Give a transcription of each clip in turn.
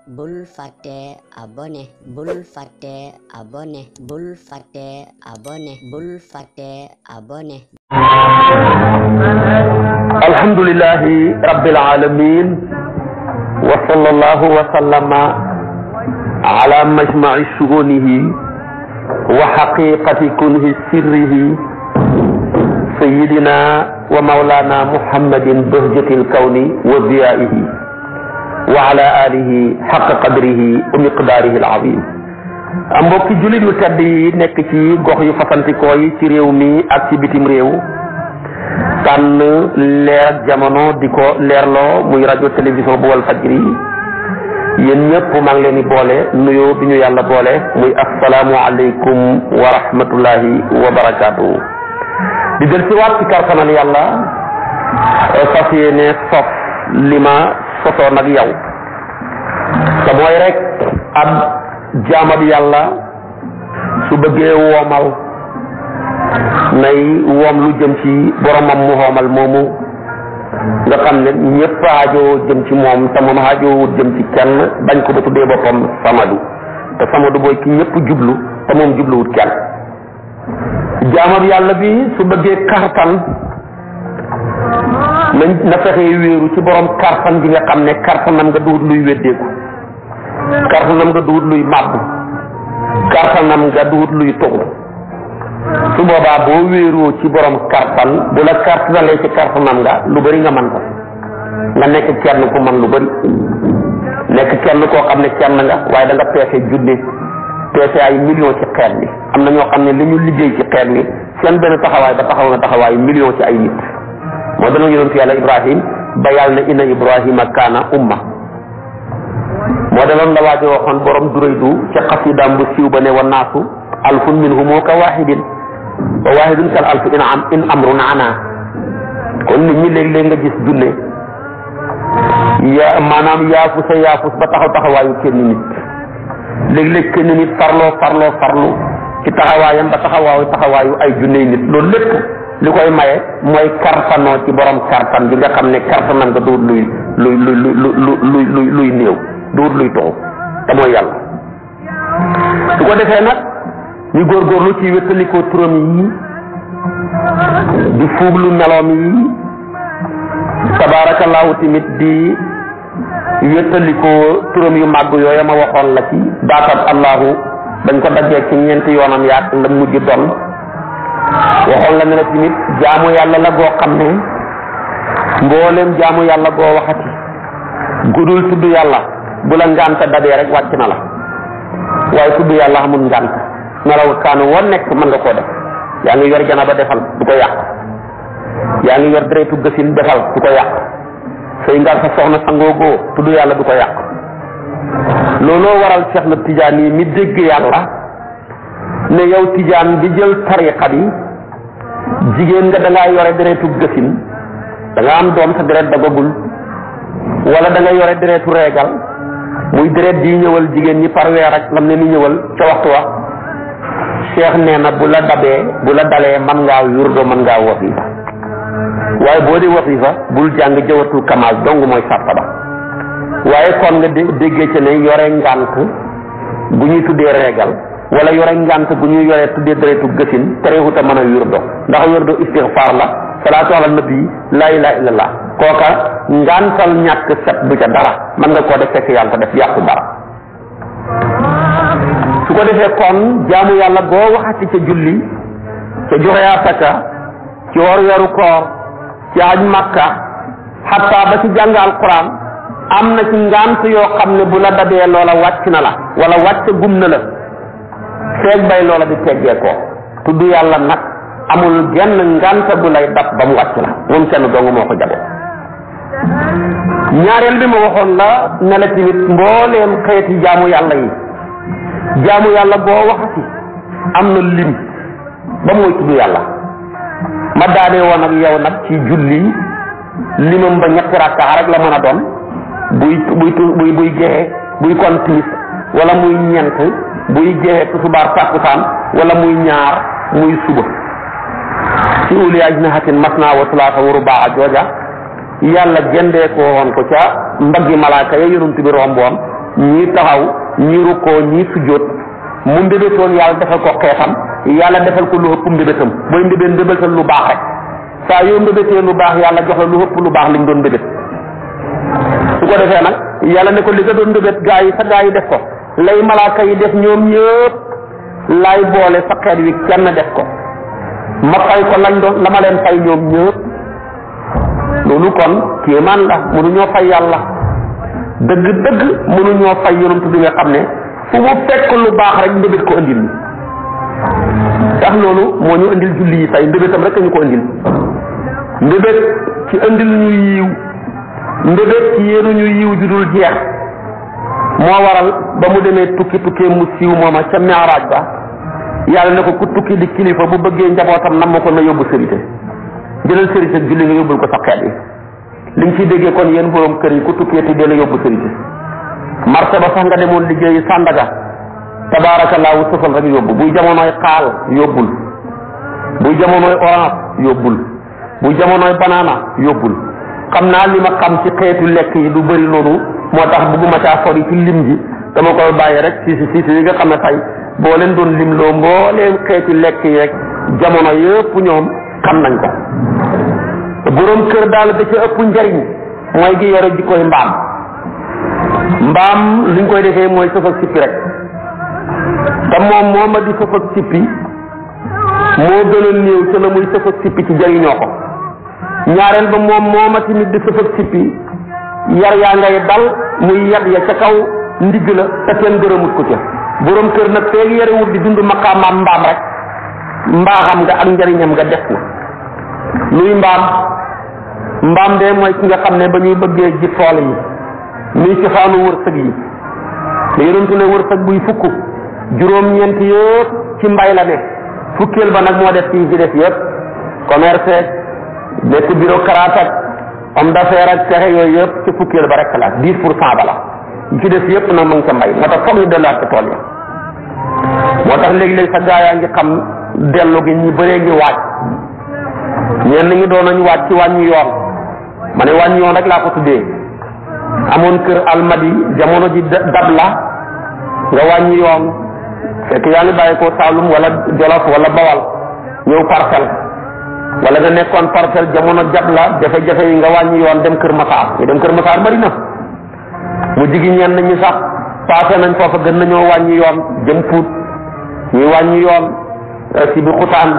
bul fàtte abonné bul fàtte abonné bul fàtte abonné bul fàtte abonné. alhamdulillahi rabbil alamin wa sallallahu wa sallama ala majma'i shughunihi wa haqiqati kunhi sirrihi sayyidina wa mawlana muhammadin bahjatil kawni wa diyaihi wa ala alihi haqqa qadrihi wa miqdarihi al-azim. mbokki jullit yu tedd yi nekk ci gox yu fasantikoo yi ci réew mi ak ci bitim réew tànn leer ak jamono di ko leerloo muy rajo télévision bu Walfadjri yéen ñëpp maa ngi leen di boole nuyoo bi ñu yàlla boole muy assalaamu aleykum wa rahmatullahi wa barakaatuhu. di del si waat ci kartanal yàlla fas yéene sof li ma sosoon ak yow te mooy rek ab jaamab yàlla su bëggee woomal nay woom lu jëm ci boromam mu xoomal moomu nga xam ne ñëpp aajoo jëm ci moom te moom aajoo jëm ci kenn bañ ko ba tuddee boppam samadu te samadu booy ki ñëpp jublu te moom jubluwut kenn. jaamab yàlla bi su bëggee kartan na fexee wéeru ci borom kartan bi nga xam ne kartanam nga duwut luy weddeeku, kartanam nga duwut luy màbb, kartanam nga duwut luy tuxu. su boobaa boo wéeroo ci borom kartan bu la kartanalee ci kartanam nga lu bari nga man ko nga nekk kenn ku man lu bari nekk kenn koo xam ne kenn nga waaye da nga peese junne peese ay millions ci xeet bi. am na ñoo xam ne li ñu liggéey ci xeet bi seen benn taxawaay ba taxaw na taxawaayu millions ci ay nit. moo dana yonent yàlla Ibrahim ba yàlla ne inna Ibrahima kaana umma. moo daloon la waajo waxoon borom duraydu ci xasidaam bu siiw ba ne wa naasu alfun minhum ka waahidin wa waahidun kal alf in amrun ana. kon nit ñi léeg-léeg nga gis junne maanaam yaafus ba taxawaayu kenn nit. léeg-léeg kenn nit farlu ci taxawaayam ba taxawaayu ay junne nit. loolu lépp li koy maye mooy kartanoo ci borom kartan bi nga xam ne kartanam nga duut luy néew duut luy toxu te mooy yàlla. su ko defee nag ñu góorgóorlu ci wéttalikoo turam yi di fuuglu meloom yi tabaarakallaahu tamit di wéttalikoo turam yu màgg yooya ma waxoon la ci baatab allahu dañ ko daggee ci ñeenti yoonam yaat la mujj doon waxoon la ne la tamit jaamu yàlla la goo xam ne mbooleem jaamu yàlla goo waxati gudul tudd yàlla bu la ngànta dabee rek wàcc na la waaye tudd yàlla amul ngànt melaw kaanu woon nekk mën nga koo def. yaa ngi yor janaba defal du ko yàq, yaa ngi yor deretu gësin defal du ko yàq, sëy ngar sa soxna sangoogoo tudd yàlla du ko yàq. looloo waral Cheikh na Tijaan yi mi dégg yàlla ne yow Tijaan bi jël tariqa bi jigéen nga da ngaa yore deretu gësin da nga am doom sa deret dagagul wala da nga yore deretu reegal muy deret di ñëwal jigéen ñi par weer ak lam ne ni ñëwal ca waxtu wa. Cheikh nee na bu la dalee man ngaa wirdo man ngaa wasifa waaye boo di wasifa bul jàng jawatul kamaal dong mooy sàrta ba. waaye kon nga déggee ci ne yore ngànt bu ñuy tuddee reegal wala yore ngànt bu ñuy yoree tuddee deretu gësin terewut a mën a wirdo ndax wirdo istighfar la salaatu ala nabi laa ilaaha illallah kooka ngàntal ñàkk set du ca dara mën nga koo def fekk yaa ngi ko def yàqu dara. su ko defee kon jaamu yàlla boo waxati ca julli ca joxe asaka ci woor weeru koor ci aj makka xataa ba ci jàng alquran am na ci ngant yoo xam ne bu la dabee loola wàcc na la wala wàcc gum na la feeg bay loola di teggee ko. tudd yàlla nag amul genn ngant bu lay dab ba mu wàcc la moom kenn dong moo ko jagoo. ñaareel bi ma waxoon la ne la tamit mbooleem xeeti jaamu yàlla yi jaamu yàlla boo waxati am na lim ba mooy tudd yàlla. ma daanee woon ak yow nag ci julli limam ba ñetti rakkaa rek la mën a doon buy jeexee buy kon timis wala muy ñent buy jeexee tusubaar takkusaan wala muy ñaar muy suba. ci uli ajnihatin masna wa sulaasa wa rubaa jooja yàlla jëndee ko woon ko ca mbaggi malaaka ya yonent bi romboon ñii taxaw ñii rukkoo ñii sujjóot mu mbébétoon yàlla defal ko xeetam yàlla defal ko lu ëpp mbébétam booy mbébétal lu baax rek saa yoo mbébétee lu baax yàlla jox la lu ëpp lu baax liñ doon mbébét su ko defee nag yàlla ne ko li nga doon mbébét gaa yi sa gaa yi def ko lay malaaka yi def ñoom ñëpp laay boole sa xeet wi kenn def ko ma fay ko la ma leen fay ñoom ñëpp loolu kon kéemaan la mënuñoo fay yàlla dëgg mënuñoo fay yonent bi nga xam ne fu mu fekk lu baax rek mbébét ko andil ni tax loolu moo ñu andil julli yi tey mbébétam rek ñu ko andil mbébét ci andil ñu yiw mbébét ci yéenu ñu yiw ju dul jeex moo waral ba mu demee tukkee mu siiw mooma ca mi'raaj ba yàlla ne ko ku tukki di kilifa bu bëggee njabootam nam ma ko na yóbbu sërite jëlal sërite julli nga yóbbul ko sa xeet yi li nga ciy déggee kon yéen borom kër yi ku tukkee te dee la yóbbu sërite marché ba sax nga demoon liggéeyi Sandaga tabaarakallaahu sëfal rek yóbbu buy jamonoy xaal yóbbul buy jamonoy orange yóbbul buy jamonoy banana yóbbul xam naa li ma xam ci xeetu lekk yi du bëri noonu moo tax bëgguma caa sori ci lim ji dama koy bàyyi rek ci yi nga xam ne tey boo leen doon lim loo mbooleem xeeti lekk yeeg jamono yëpp ñoom xam nañ ko borom kër daal da ca ëpp njariñ mooy gi yore jikkoy mbaam liñ koy defee mooy sëf ak sippi rek te moom mooma di sëf ak sippi moo gën a néew ca la muy sëf ak sippi ci jariñoo ko ñaareel ba moom mooma tamit di sëf ak sippi yar yaa ngay dal muy yat ya ca kaw ndigg la te kenn gërëmut ko ca borom kër nag feeg yarewut di dund maqaamaam mbaam rek mbaaxam nga ak njariñam nga des na luy mbaam de mooy ki nga xam ne ba ñuy bëggee ji tool yi muy cosaanu wërsëg yi da yonentu ne wërsëg buy fukk juróom-ñeent yëpp ci mbay la ne fukkeel ba nag moo def ci def yëpp commerce nekk bureaucrate ak homme d'affaires ak pexe yooyu yëpp ci fukkeel ba rek la 10% ba la yi ci def yëpp nag mu ngi ca mbay moo tax foog ñu delluwaat ci tool ya moo tax léegi-léegi sa gaa yaa ngi xam dellu gi ñu bëree ngi waaj ñenn ñi doon nañu waaj ci wàññi yoon ma ne wàññi yoon rek laa ko tuddee amoon kër almadi jamono ji dab la nga wàññi yoon fekk yaa ngi bàyyi ko Saalum wala Jolof wala Bawal ñëw Parcelles wala nga nekkoon Parcelles jamono jab la jafe-jafe yi nga wàññi yoon dem Kër Masaar ñu dem Kër Masaar bari na mu jigi ñenn ñi sax passé nañ foofa gën nañoo wàññi yoon jëm Fuut ñuy wàññi yoon si bi xutaan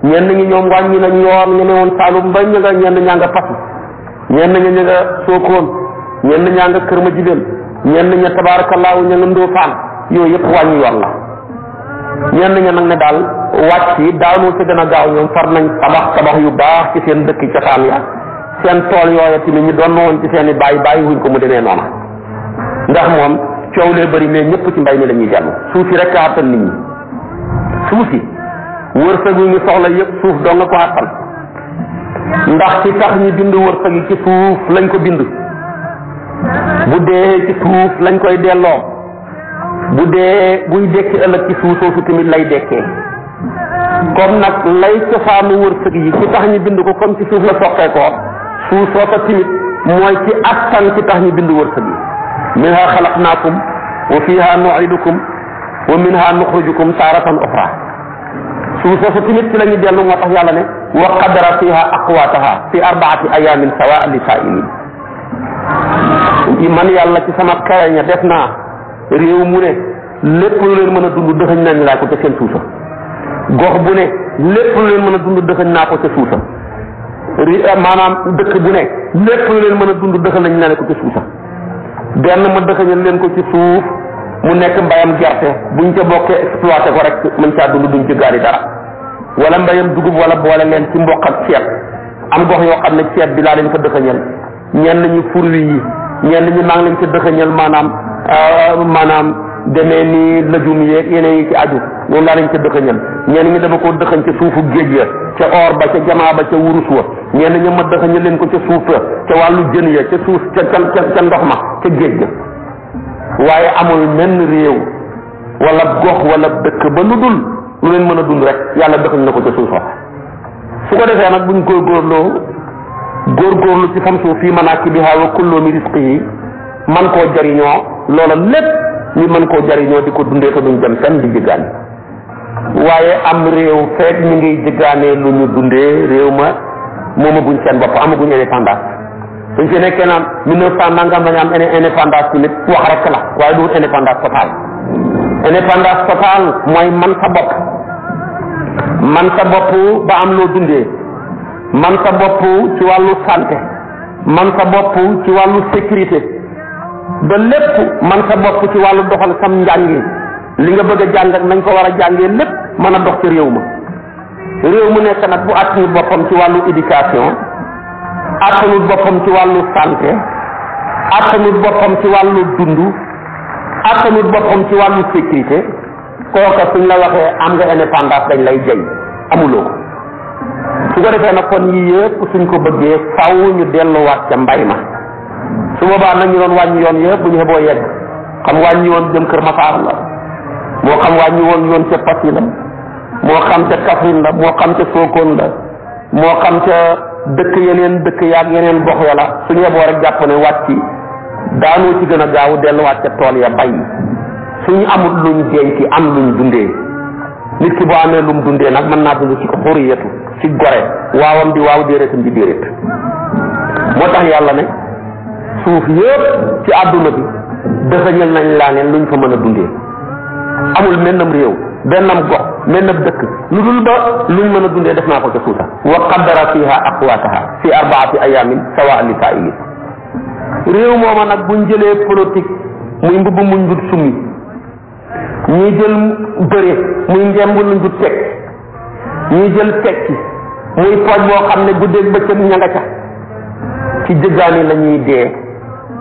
ñenn ñi ñoom wàññi nañ yoon ñu ne woon Saalum ba ñenn ñaa nga Passy ñenn ñi ñu nga Sokone ñenn ñaa nga Kër Madiabel ñenn ña tabaarakallaahu ña nga Ndofane yooyu yëpp wàññi yoon la ñenn ña nag ne daal wàcc yi daanoo ci gën a gaaw ñoom far nañ tabax yu baax ci seen dëkk cosaan ya seen tool yooya tamit ñu doon woon ci seen i bàyyi wuñ ko mu demee noona ndax moom coow lee bëri mais ñëpp ci mbay mi la ñuy dellu suuf si rek a àttan nit ñi suuf si wërsëg yi ñu soxla yëpp suuf doo nga ko àttan ndax ci tax ñu bind wërsëg yi ci suuf lañ ko bind bu dee ci suuf lañ koy delloo bu dee buy dekki ëllëg ci suuf soosu tamit lay dekkee comme nag lay cosaanu wërsëg yi ci tax ñu bind ko comme ci suuf la soqee ko suuf soosa tamit mooy ci attan ci tax ñu bind wërsëg yi minha xalaqnaakum wa fiha nu'idukum wa minha nuxrijukum taaratan uxra suuf soosu tamit ci la ñu dellu moo tax yàlla ne wa qaddara fiha aqwaataha fi 4 ayaamin sawaa li saa'iliin man yàlla ci sama xereña def naa réew mu ne lépp lu leen mën a dund dëxëñ nañ laa ko ca seen suusa gox bu ne lépp lu leen mën a dund dëxëñ naa ko ca suusa maanaam dëkk bu ne lépp lu leen mën a dund dëxëñ nañ la ko ca suusa benn ma dëxëñal leen ko ci suuf mu nekk mbayam gerte buñ ca bokkee exploité ko rek mën caa dund duñ ci gaari dara wala mbayam dugub wala boole leen ci mboq ak ceeb am gox yoo xam ne ceeb bi laa leen fa dëxëñal ñenn ñi furwi yi ñenn ñi maa ngi leen ca dëxëñal maanaam demee ni lëjum yeeg yeneen yi ci aju noonu laa leen ca dëxëñal ñenn ñi dama ko dëxëñ ca suufu géej ya ca or ba ca jamaa ba ca wurus wa ñenn ñi ma dëxëñal leen ko ca suuf ca wàllu jën ya ca suuf ca ndox ma ca géej ga waaye amul menn réew wala gox wala dëkk ba lu dul lu leen mën a dund rek yàlla dëxëñ na ko ca suuf su ko defee nag buñ góorgóorlu ci fam suuf fii manaakibihaa wa kullu min rizqihi man koo jariñoo loola lépp ñu mën koo jariñoo di ko dundee te duñ dem fenn di jëggaani waaye am réew feek ñu ngi jëggaanee lu ñu dundee réew ma moomaguñ seen bopp amaguñ indépendance suñ fi nekkee naan 1900 nangam lañu am indépendance tamit wax rek la waaye du indépendance totale. indépendance totale mooy man sa bopp ba am loo dundee man sa bopp ci wàllu santé man sa bopp ci wàllu sécurité ba lépp man sa bopp ci wàllu doxal sam njàngi li nga bëgg a jàng ak nañ ko war a jàngee lépp mën a dox ci réew ma réew mu nekk nag bu attanu boppam ci wàllu éducation attanut boppam ci wàllu santé attanut boppam ci wàllu dund attanut boppam ci wàllu sécurité kooka suñ la waxee am nga indépendance dañ lay jëy amuloo ko su ko defee nag kon yii yëpp suñ ko bëggee faw ñu delluwaat ca mbay ma su boobaa nag ñu doon wàññi yoon yëpp bu ñu xeboo yegg xam wàññi woon jëm Kër Masaar la moo xam wàññi woon yoon ca Passy la moo xam ca Kaffrine la moo xam ca Sokone la moo xam ca dëkk yeneen dëkk yaag yeneen gox ya la suñu yeboo rek jàpp ne wàcc daanoo ci gën a gaaw delluwaat ca tool ya bay suñu amul luñ denc am luñ dundee nit ki boo amee lum dundee nag mën naa dund ci xuriyatu ci gore waawam di waaw déeréetam di déeréet moo tax yàlla ne suuf yëpp ci àdduna bi dëxëñal nañ laa neen luñ fa mën a dundee amul mennam réew bennam gox mennam dëkk lu dul ba luñ mën a dundee def naa ko ca suuta wa qaddara fiha aqwataha fi arbaati ayamin sawa li saa'ilin réew mooma nag buñ jëlee politique muy mbubb muñ dut summi ñuy jël bëre muy ngemb luñ dut teg ñuy jël tekki muy pooj boo xam ne guddeeg bëccëg ña nga ca ci jëggaani la ñuy dee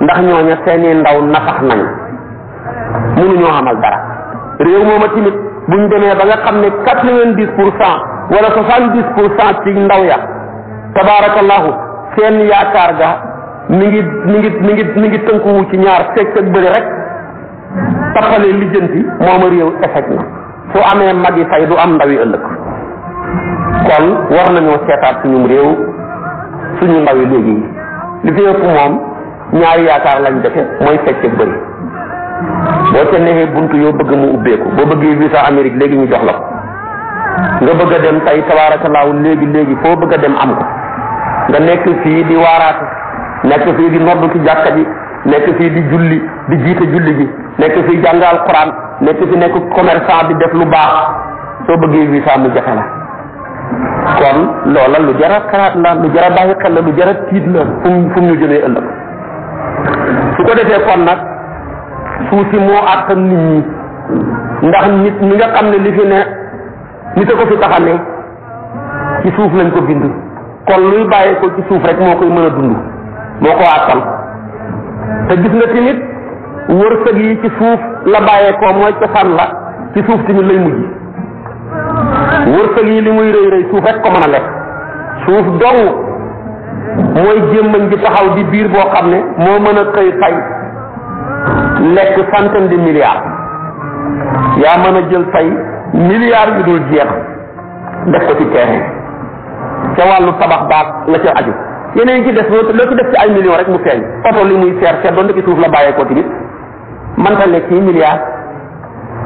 ndax ñooña seeni ndaw nasax nañ mënuñoo xamal dara réew mooma tamit buñ demee ba nga xam ne 90% wala 70% ci ndaw ya tabaarakallahu seen yaakaar ga mi ngi tënkuwu ci ñaar fekk ak bëri rek tappalee lijjanti mooma réew échec na fu amee mag yi fay du am ndaw yi ëllëg kon war nañoo seetaat suñum réew suñu ndaw yi léegi li fi ëpp moom ñaari yaakaar lañ defe mooy fekk ak bëri boo ca neexee buntu yoo bëgg mu ubbeeku boo bëggee visa Amérique léegi ñu jox la ko nga bëgg a dem tey tabaarakallaahu léegi foo bëgg a dem am ko nga nekk fii di waaraate nekk fii di noddu ci jàkka ji nekk fii di julli di jiite julli gi nekk fii jàngal Quran nekk fi nekk commerçant bi def lu baax soo bëggee visa mu jafe la kon loola lu jar a xalaat la lu jar a bàyyi xel la lu jar a tiit la fu mu ñu jëlee ëllëg su ko defee kon nag suuf si moo àttan nit ñi ndax nit ñi nga xam ne li fi ne nit a ko fi taxane ci suuf lañ ko bind kon luy bàyyee ko ci suuf rek moo koy mën a dund moo ko àttan te gis nga tamit wërsëg yi ci suuf la bàyyee ko mooy cosaan la ci suuf tamit lay mujj wërsëg yi li muy rëy suuf rek ko mën a lekk suuf dong mooy jémmañ gi taxaw di biir boo xam ne moo mën a xëy fay lekk centaine de milliards yaa mën a jël fay milliards yu dul jeex def ko ci terrain ca wàllu tabax baag la ca aju yeneen ci def loo ci def ci ay millions rek mu feeñ oto li muy seer doon ci suuf la bàyyeekoo tamit mënta lekk yi milliards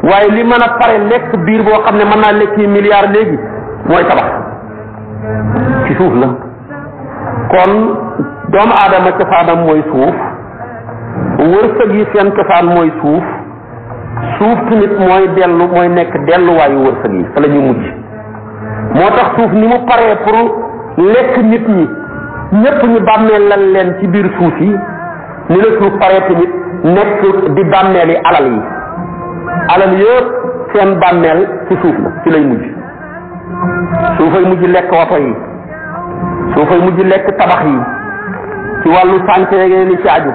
waaye li mën a pare lekk biir boo xam ne mën naa lekk yi milliards léegi mooy tabax ci suuf la kon doomu aadama cosaanam mooy suuf wërsëg yi seen cosaan mooy suuf tamit mooy nekk delluwaayu wërsëg yi fa la ñu mujj moo tax suuf ni mu paree pour lekk nit ñi ñëpp ñu bàmmeelal leen ci biir suuf yi ni la suuf paree tamit nekk di bàmmeeli alal yëpp seen bàmmeel ci suuf la ci lay mujj suufay mujj lekk woto yi suufay mujj lekk tabax yi ci wàllu santé li ci aju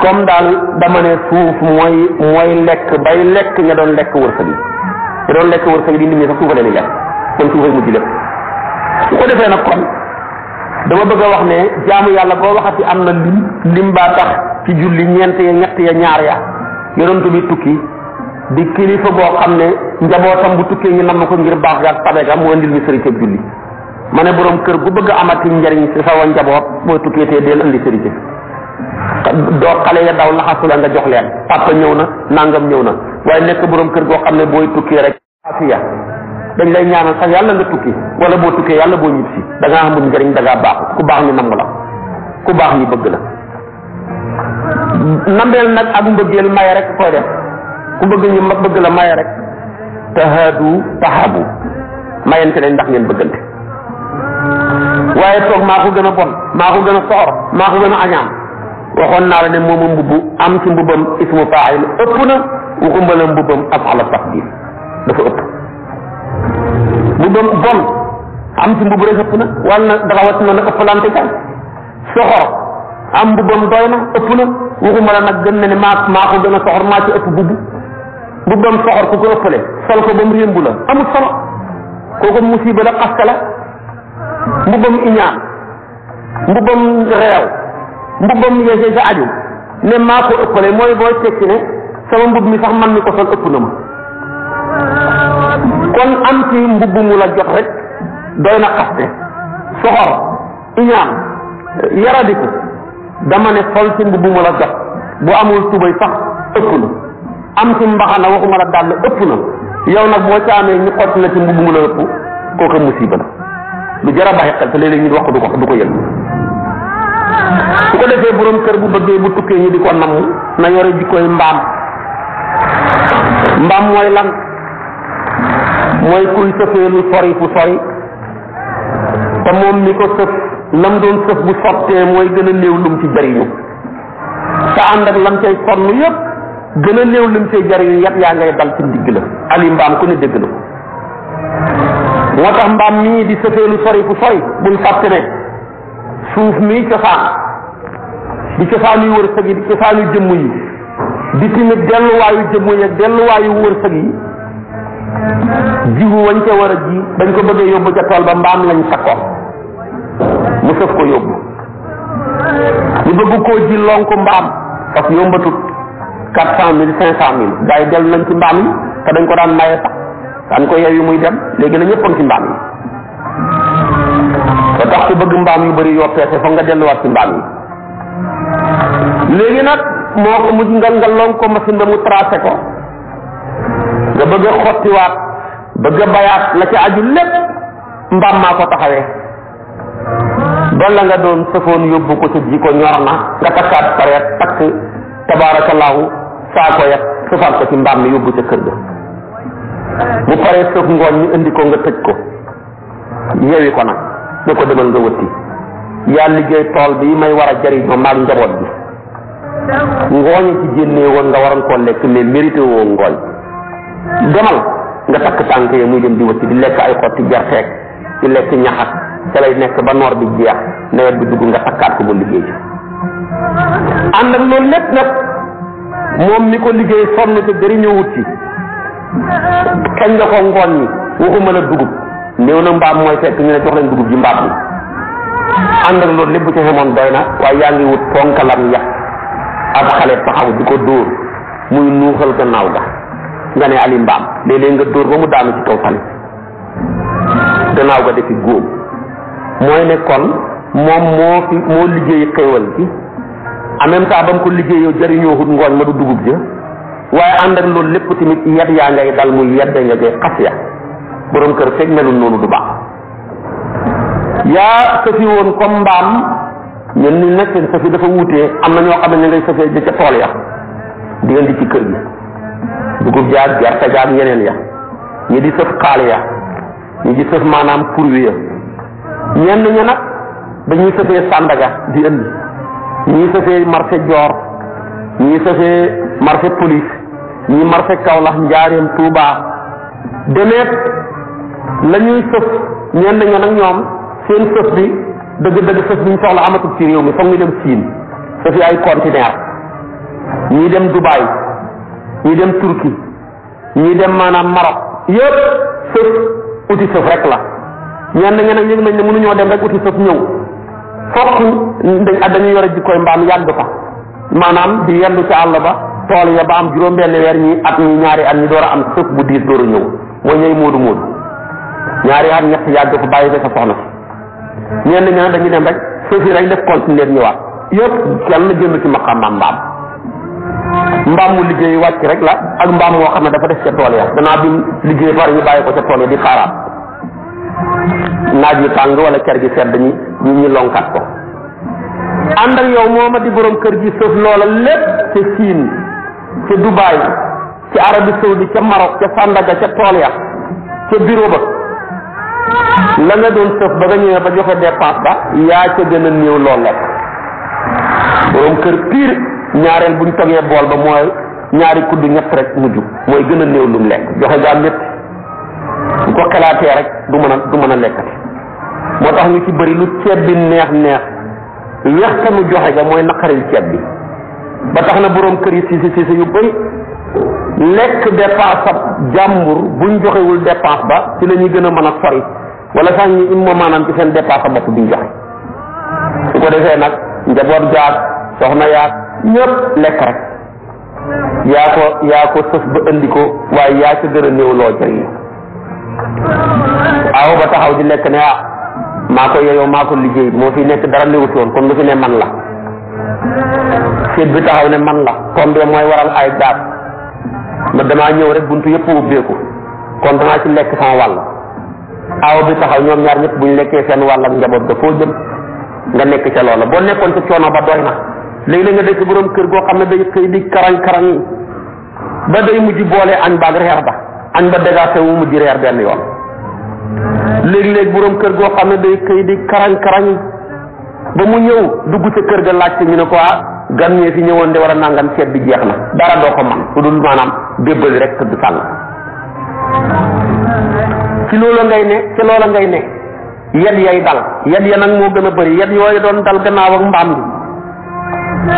comme daal dama ne suuf mooy lekk bay lekk ña doon lekk wërsëg yi ña doon lekk wërsëg yi di nit ñi sax suufa leen di lekk kon suufay mujj lépp su ko defee nag kon dama bëgg a wax ne jaamu yàlla boo waxati am na lim baa tax ci julli ñeent ya ñett ya ñaar ya yonent bi tukki di kilifa boo xam ne njabootam bu tukkee ñu namm ko ngir baax ga ak tabe ga mu indil mi sërite julli ma ne borom kër gu bëgg a amati njariñ ci sa wa njaboot boo tukkee te del indi sërite doo xale ya daw laxasu la nga jox leen papa ñëw na nangam ñëw na waaye nekk borom kër goo xam ne booy tukki rek afiya dañ lay ñaanal sax yàlla nga tukki wala boo tukkee yàlla boo ñib si da ngaa amul njëriñ da ngaa baax ku baax ñu namm la ku baax ñu bëgg la nambeel nag ak mbëggeel maye rek koy def ku bëgg ñu bëgg la maye rek tahaadu tahabu mayante leen ndax ngeen bëggante waaye toog maa ko gën a bon maa ko gën a soxor maa ko gën a añaan waxoon naa la ne mooma mbubb am ci mbubbam ismu faa'il ëpp na waxuma la mbubbam af'ala tafdil dafa ëpp mbubbam bon am ci mbubb rek ëpp na wala dafa wàcc na nag ëppalante kan soxor am mbubbam doy na ëpp na waxuma la nag gën na ne maa ko gën a soxor maa ci ëpp mbubbam soxor ku ko ëppale sol ko ba mu yëmbu la amul solo kooku musiba la xaska la mbubbam iñaan mbubbam reew mbubbam yéese sa aju ne maa ko ëppale mooy booy tekki ne sama mbub mi sax man mi ko sol ëpp na ma kon am ci mbubb mu la jot rek doy na xaste soxor iñaan yaradiku dama ne sol ci mbubb mu la jot bu amul tubay sax ëpp na am ci mbaxana waxuma la dàll ëpp na yow nag boo ca amee ñu xott la ci mbubb mu la ëpp kooku musiba la lu jar a bàyyi xel te léeg-léeg ñu wax ko du ko yëg su ko defee borom kër bu bëggee bu tukkee ñu di ko namm na yore jikkoy mbaam mooy lan mooy kuy sëfee lu sori fu sori te moom mi ko sëf lam doon sëf bu sottee mooy gën a néew lum ci jariñu te ànd ak lam cay sonn yépp gën a néew lim cay jariñu yépp yaa ngay dal ci ndigg la ali mbaam ku ne dégg na ko moo tax mbaam mii di sëfee lu sori fu sori bul fàtte ne suuf mii cosaan di cosaan yu wërsëg yi di cosaan yu jëmm yi di timit delluwaayu jëmm yi ak delluwaayu wërsëg yi jiwu wañ ca war a ji dañ ko bëggee yóbbu ca tool ba mbaam lañ sakkoon mu sëf ko yóbbu ñu bëgg koo ji lonku mbaam parce que yombatut 400,000 500,000 gars yi dellu nañ ci mbaam yi te dañ ko daan maye sax daan ko yeew yu muy dem léegi na ñëppoon ci mbaam yi te tax ku bëgg mbaam yu bëri yoo peese foog nga delluwaat ci mbaam yi léegi nag moo ko mujj nga lonk ko machine ba mu tracé ko nga bëgg a xottiwaat bëgg a bayaat la ci aju lépp mbaam maa ko taxawee doon la nga doon sëfoon yóbbu ko ci ji ko ñor na nga takkaat pareet takk tabaarakallaahu saako yat sëfaat ko ci mbaam mi yóbbu ca kër ga bu paree sëf ngooñ ñu indi ko nga tëj ko yewi ko nag ne ko demal nga wëtti yaa liggéey tool bi may war a jariñoo maag njaboot bi ngooñe ci génnee woon nga waroon koo lekk mais mérité woo ngooñ demal nga takk tànk yi muy dem di wëtti di lekk ay xotti gerteeg di lekk ñaxat ca lay nekk ba noor bi jeex nawet bi dugg nga takkaat ko ba liggéey ci ànd ak loolu lépp nag moom mi ko liggéey sonn te jëriñoo wut ci kañ nga ko ngooñ ñi waxuma la dugub néew na mbaam mooy fekk ñu ne jox leen dugub ji mbaam bi ànd ak loolu lépp bu ci xamoon doy na waaye yaa ngi wut ponkalam yax ab xale taxaw di ko dóor muy nuuxal gannaaw ga nga ne ali mbaam léeg-léeg nga dóor ba mu daanu ci kaw tali gannaaw ga defi góom mooy ne kon moom moo liggéey xéewal gi en même temps ba mu ko liggéeyoo jariñoo hut ngooñ ma du dugub ja waaye ànd ak loolu lépp tamit yedd yaa ngay dal muy yedde nga ngay xas ya borom kër fekk melul noonu du baax yaa sëfi woon comme mbaam ñen ni nag seen sëfi dafa wuutee am na ñoo xam ne ngay sëfee di ca tool ya di indi ci kër gi dugub jaag gerte jaag yeneen ya ñi di sëf xaal ya ñi di sëf maanaam pourwi ya ñenn ña nag dañuy sëfee Sandaga di indi ñii sëfee marché Dior ñii sëfee marché police ñii marché Kaolack Njaareem Touba demeet la ñuy sëf ñenn ña nag ñoom seen sëf bi dëgg-dëgg sëf bi ñu soxla amatul ci réew mi foog ñu dem Siin sëfi ay conteneur ñii dem Dubaï ñii dem Turquie ñii dem maanaam Maroc yëpp sëf uti sëf rek la ñenn ña nag yëg nañ ne mënuñoo dem rek uti sëf ñëw fokk dañuy yore jikkoy mbaam yàgg fa maanaam di yendu ci àll ba tool ya ba am juróom-benn weer ñi at ñi ñaari at ñi door a am sëf bu diis door a ñëw mooy ñooy moodu moodu ñaari at ñett yàgg fa bàyyi fa sa soxna si ñenn ña dañuy dem rek sëf yi rek def continuer ñëwaat yëpp kenn jënd ci maqaamam mbaam mu liggéey wàcc rek la ak mbaam moo xam ne dafa def ca tool ya danaa bi liggéey far ñu bàyyi ko ca tool ya di xaaraat naaj yu tàng wala ker gi sedd ñi lonkat ko ànd ak yow mooma di borom kër gi sëf loola lépp ca Siin ca Dubaay ca Arabie Saoudi ca Maroc ca Sandaga ca tool ya ca bureau ba la nga doon sëf ba nga ñëwee ba joxe dépense ba yaa ca gën a néew loo lekk borom kër pire ñaareel buñ togee bool ba mooy ñaari kudd ñett rek mujj mooy gën a néew lum lekk joxe gaa métti bu ko xalaatee rek du mën a lekkati moo tax ñu ci bëri lu ceeb bi neex wextanu joxe ga mooy naqaril ceeb bi ba tax na borom kër yi siise yu bëri lekk dépense ab jàmbur buñ joxewul dépense ba ci la ñuy gën a mën a sori wala sax ñu immo maanaam ci seen dépense bopp duñ joxe su ko defee nag njaboot jaag soxna yaag ñëpp lekk rek yaa ko sëf ba indi ko waaye yaa ca gën a néew loo jëriñ aw ba taxaw di lekk ne maa ko yeyoo maa ko liggéey moo fi nekk dara néewu woon kon lu fi ne man la seet bi taxaw ne man la tombé mooy waral ay daat ma damaa ñëw rek buntu yëpp ubbeeku kon danaa ci lekk sama wàll aw bi taxaw ñoom ñaar ñëpp buñ lekkee seen wàll ak njaboot ga foo jëm nga nekk ca loola boo nekkoon ca coono ba doy na léegi nga dëkk borom kër goo xam ne day xëy di karang ba day mujj boole añ baag reer ba añ ba dégagé wu mujj reer benn yoon léegi borom kër goo xam ne day xëy di karang ba mu ñëw dugg ca kër ga laajte ñu ne ko gan ñee fi ñëwoon de war a nangam seet bi jeex na dara doo ko man su dul maanaam débbali rek tëdd sàll ci loola ngay ne yet yay dal yet ya nag moo gën a bëri yet yooyu doon dal gannaaw ak mbaam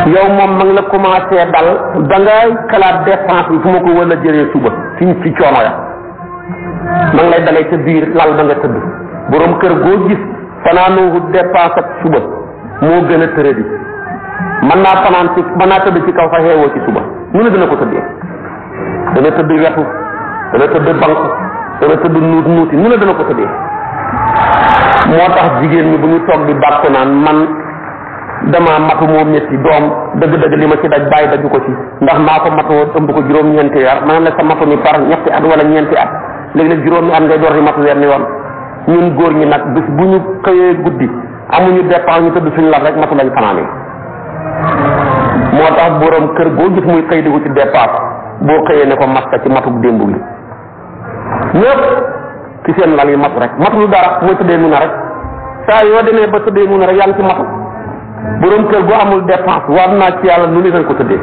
bi yow moom ma ngi la commencé dal da ngay xalaat dépense bi fu ma ko wala jëlee suba ci coono ya ma ngi lay dalee ca biir lal ba nga tëdd borom kër goo gis fanaanoo dépense ak suba moo gën a tëradi mën naa tëdd ci kaw fa xeewoo ci suba nu ne dina ko tëddee dana tëdd wetu dana tëdd banque dana tëdd nuuti nu ne dana ko tëddee moo tax jigéen ñi bu ñu toog di bàkku naan man dama matu moo métti doom dëgg-dëgg li ma ci daj bàyyi daju ko ci ndax maa ko matu ëmb ko juróom-ñeenti weer ma ne la sa matu mi par ñetti at wala ñeenti at léegi-léeg juróomi at ngay door di matu weer ni yoon ñun góor ñi nag bis bu ñu xëyee guddi amuñu dépense ñu tëdd suñu lal rek matu lañ fanaane moo tax borom kër goo gis muy xëy di ko ci dépense boo xëyee ne ko maska ci matug démb bi ñëpp ci seen lal yi matu rek matu lu dara mooy tëddee mun a rek saa yoo demee ba tëddee mun a rek yaa ngi ci matu borom kër gu amul dépense war naa ci yàlla nu ni dañ ko tëddee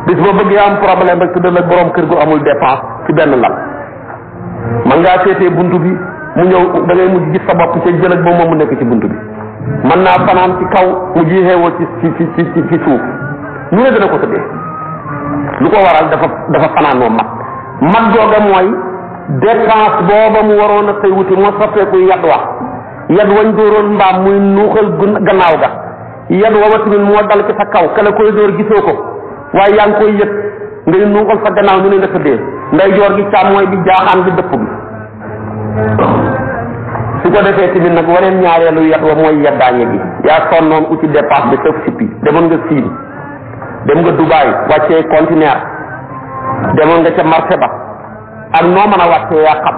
bis boo bëggee am problème rek tëddal ak borom kër gu amul dépense ci benn lal man ngaa seetee buntu bi mu ñëw da ngay mujj gis sa bopp ci jëlëg ba moom mu nekk ci buntu bi man naa fanaan ci kaw mu jiixeewoo ci suuf nu ne dana ko tëddee lu ko waral dafa fanaanoo mat googa mooy dépense booba mu waroon a xëy wuti moo soppeeku yad wañ dooroon mbaam muy nuuxal gannaaw ga yad wa tamit moo dal ci sa kaw kala koy door gisoo ko waaye yaa ngi koy yëg ngay nuuxal sa gannaaw nu ne nga tëddee nday joor gi càmmooy bi jaaxaan bi dëpp bi su ko defee tamit nag waneen ñaareelu yat wa mooy yeddaañe gi yaa sonnoon uti dépense bi sëf sippi demoon nga Siin dem nga Dubaay wàccee conteneur demoon nga ca marché ba ak noo mën a wàccee yaa xam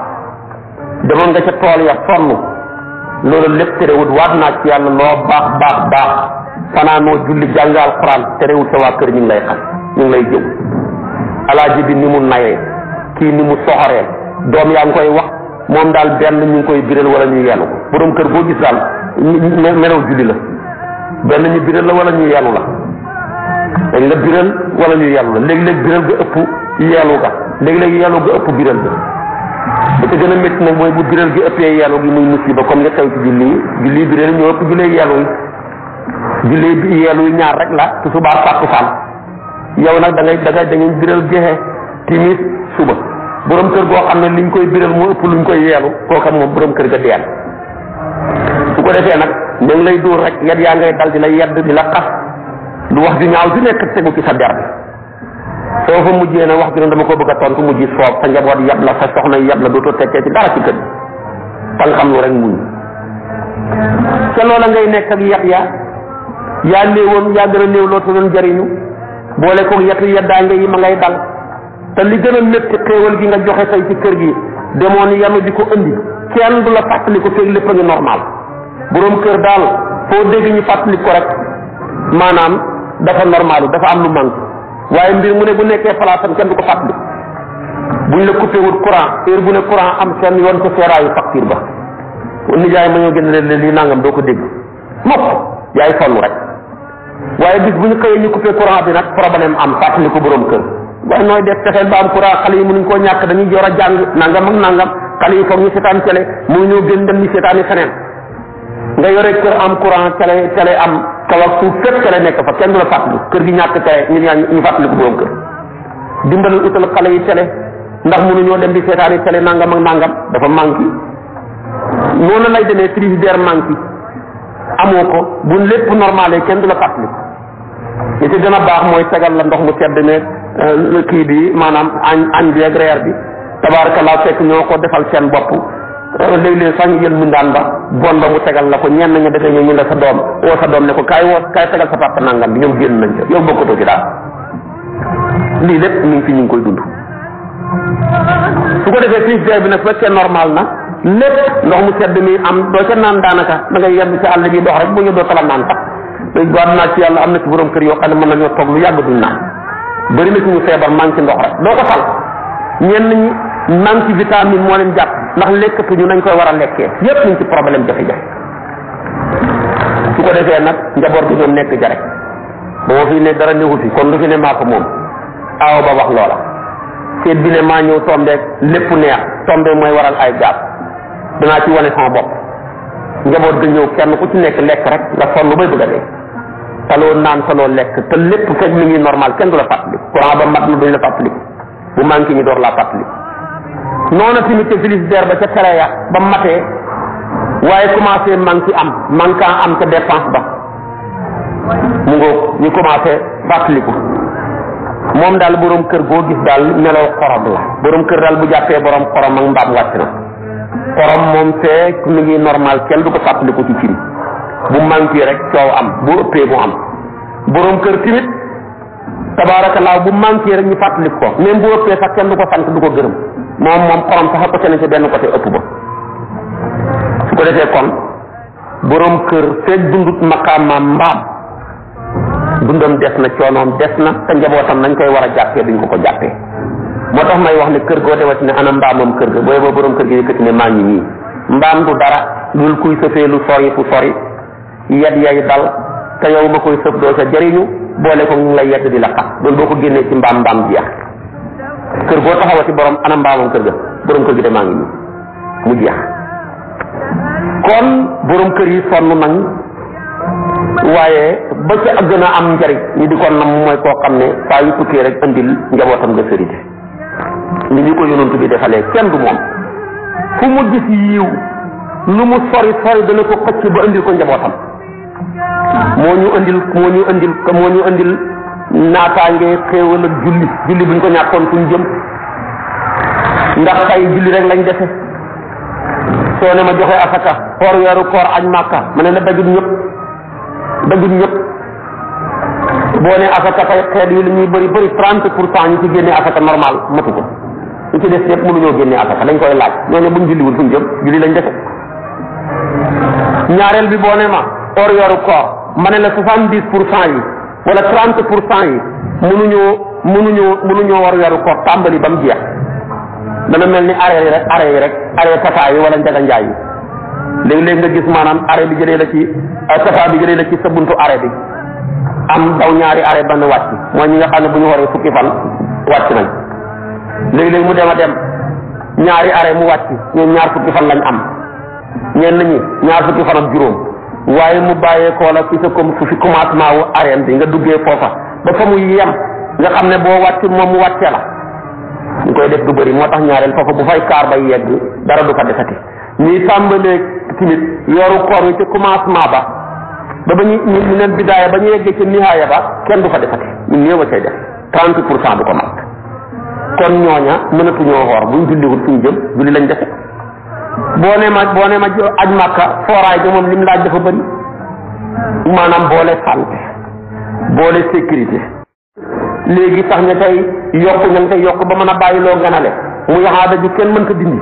demoon nga ca tool ya sonn loolu lépp terewut waat naa ci yàlla loo baax fanaanoo julli jàng alxuraan terewut sa waa kër ñu ngi lay xam ñu ngi lay jëw alaaji bi ni mu nayee kii ni mu soxoree doom yaa ngi koy wax moom daal benn ñu ngi koy biral wala ñu yenu ko borom kër boo gis daal melaw julli la benn ñu biral la wala ñu yenu la dañ la biral wala ñu yenu la léegi-léeg biral ga ëpp yenu ga léegi-léeg yenu ga ëpp biral ga ba ca gën a métti nag mooy bu biral gi ëppee yenu gi muy musiba comme li xew ci julli biral ñoo ëpp jullee yenu yi ñaar rek la te subaa tàkkusaan yow nag da ngay biral jeexee timis suba borom kër goo xam ne liñ koy biral moo ëpp luñ koy yeelu kooka moom borom kër ga deel su ko defee nag da nga lay dóor rek yat yaa ngay dal di la yedd di la xas lu wax ju ñaaw ju nekk tegu ci sa der bi soo fa mujjee ne wax ju ne dama ko bëgg a tontu mujj soob sa njaboot yab la sa soxna yab la dootoo tekkee ci dara ci kër tan xam lu rek muñ ca loola ngay nekk ak yat ya yaa néewoon yaa gën a néew loo doon jariñu boole ko yetu yeddaange yi ma ngay dal te li gën a métti xéewal gi nga joxe tey ci kër gi demoon yanu di ko indi kenn du la fàttali ko feeg lépp a ngi normal borom kër daal foo dégg ñu fàttali ko rek maanaam dafa normal dafa am lu manque waaye mbir mu ne bu nekkee palaasam kenn du ko fàttali buñ la coupé wut courant heure bu ne courant am seen yoon ca seeraayu facture ba nijaay ma ñoo gën leen lii nangam doo ko dégg mokk yaay sonn rek waaye bis bu ñu xëyee ñu coupé courant bi nag problème am fàttali ko borom kër waaye nooy def fexeel ba am courant xale yi mënuñ koo ñàkk dañuy jor a jàng nangam ak nangam xale yi foog ñu seetaan télé mu ñoo gën dem ñu seetaani feneen nga yore kër am courant télé am kaw ak suuf fépp télé nekk fa kenn du la fàttali kër gi ñàkk télé ñu fàttali ko borom kër dimbalal utal xale yi télé ndax mënuñoo dem di seetaani télé nangam ak nangam dafa manqué noonu lay demee frigidaire manqué amoo ko bu lépp normalé kenn du la fàttali li ci gën a baax mooy tegal la ndox mu sedd ne kii bi maanaam añ bi ak reer bi tabaarakallah fekk ñoo ko defal seen bopp léeg-léeg sax ñu jël mindaan ba bon ba mu tegal la ko ñenn nga defee ñu la sa doom woo sa doom ne ko kaay tegal sa papa nangam bi ñoom génn nañ ca yow bokkatoo ci daal lii lépp mi ngi fi ñu ngi koy dund su ko defee frigidaire bi nag fekkee normal na lépp ndox mu sedd mi am doo ca naan daanaka da ngay yem ci àll bi dox rek bu ñu doo tala naan sax léegi waat naa ci yàlla am na ci borom kër yoo xam ne mën nañoo toog lu yàgg duñ naan bëri na ci ñu feebar manque ndox rek doo ko tal ñenn ñi manque vitamine moo leen jàpp ndax lekkatuñu nañ koy war a lekkee yépp ñu ci problème jafe-jafe su ko defee nag njaboot gi ñoom nekk ja rek boo fi ne dara newu fi kon lu fi ne maa ko moom aaw ba wax loola seet bi ne maa ñëw tombeek lépp neex tombe mooy waral ay gaab danaa ci wane sama bopp njaboot ga ñëw kenn ku ci nekk lekk rek nga sonn bay bëgg a dee taloo naan taloo lekk te lépp fekk mi ngi normal kenn du la fàttali courant ba mat na duñ la fàttali bu manqué ñu door laa fàttali noonu tamit ca frigidaire ba ca télé ya ba matee waaye commencé manqué am ca dépense ba mu ngoog ñu commencé fàttaliku moom daal borom kër goo gis daal meloo xorom la borom kër daal bu jàppee borom xorom ak mbaam wàcc na xorom moom fekk mi ngi normal kenn du ko fàttaliku ci cin bu manqué rek coow am bu ëppee bu am borom kër tamit tabaarakallaa bu manqué rek ñu fàttaliku ko même bu ëppee sax kenn du ko sant du ko gërëm moom xorom sax ko seen ci benn côté ëpp ba su ko defee kon borom kër fekk dundut maqaamaam mbaam dundam des na coonoom des na te njabootam nañ koy war a jàppee duñ ko jàppee moo tax may wax ne kër goo dewati ne ana mbaamam kër ga booy boo borom kër gi yëkkati ne maa ngi nii mbaam du dara dul kuy sëfee lu sori fu sori yedd yay dal te yow ma koy sëf doo sa jëriñu boole ko ñu lay yedd di la xat loolu boo ko génnee ci mbaam jeex kër goo taxawati borom ana mbaamam kër ga borom kër gi de maa ngi nii mu jeex kon borom kër yi sonn nañ waaye ba ca gën a am njariñ ñi di ko nam mooy koo xam ne saa yu tukkee rek andil njabootam nga sërite li ñu ko yonantu bi defalee kenn du moom fu mu gis yiw lu mu sori dana ko xëcc ba andil ko njabootam moo ñu andil naataange xéewal ak julli buñ ko ñàkkoon fuñ jëm ndax tey julli rek lañ defe soo ne ma joxe asaka koor weeru koor añ màkka ma ne la dajut ñëpp boo ne asaka tey xeet yi li ñuy bëri 30% ñu ci génne asaka normal matu ko ñu ci des ñëpp mënuñoo génne asaka dañ koy laaj ñooñu buñ julliwul fuñ jëm julli lañ defe ñaareel bi boo ne ma koor weeru koor ma ne la 70% yi wala 30% yi mënuñoo war weeru koor tàmbali ba mu jeex dana mel ni arrêt tata yi wala njaga njaay yi léegi-léegi nga gis maanaam arrêt bi jëlee la ci tata bi jëlee la ci sa buntu arrêt bi am daw ñaari arrêt benn wàcc mooy ñi nga xam ne bu ñu waree fukki fan wàcc nañ léegi-léegi mu dem a dem ñaari arrêt mu wàcc ñoom ñaar fukki fan lañ am ñenn ñi ñaar fukki fan ak juróom waaye mu bàyyeekoo la ci sa fi commencement wu arrêt bi nga duggee foofa ba fa muy yem nga xam ne boo wàcc moom mu wàccee la ñu koy def du bëri moo tax ñaareel foofa bu fay kaar bay yegg dara du fa defati ñuy tàmbalee tamit yoru koor yi ci commencement ba ñu leen bidaaya ba ñu yeggee ci nihaaya ba kenn du fa defati ñu néew a cay def 30% du ko mat kon ñooña mënatuñoo xoor buñ julliwul fuñ jëm julli lañ defe boo ne ma aj màkka fooraay ga moom lim laaj dafa bëri maanaam boole santé boole sécurité léegi tax ña tey yokk ña tey yokk ba mën a bàyyiloo ganale muy aada ju kenn mën ko dindi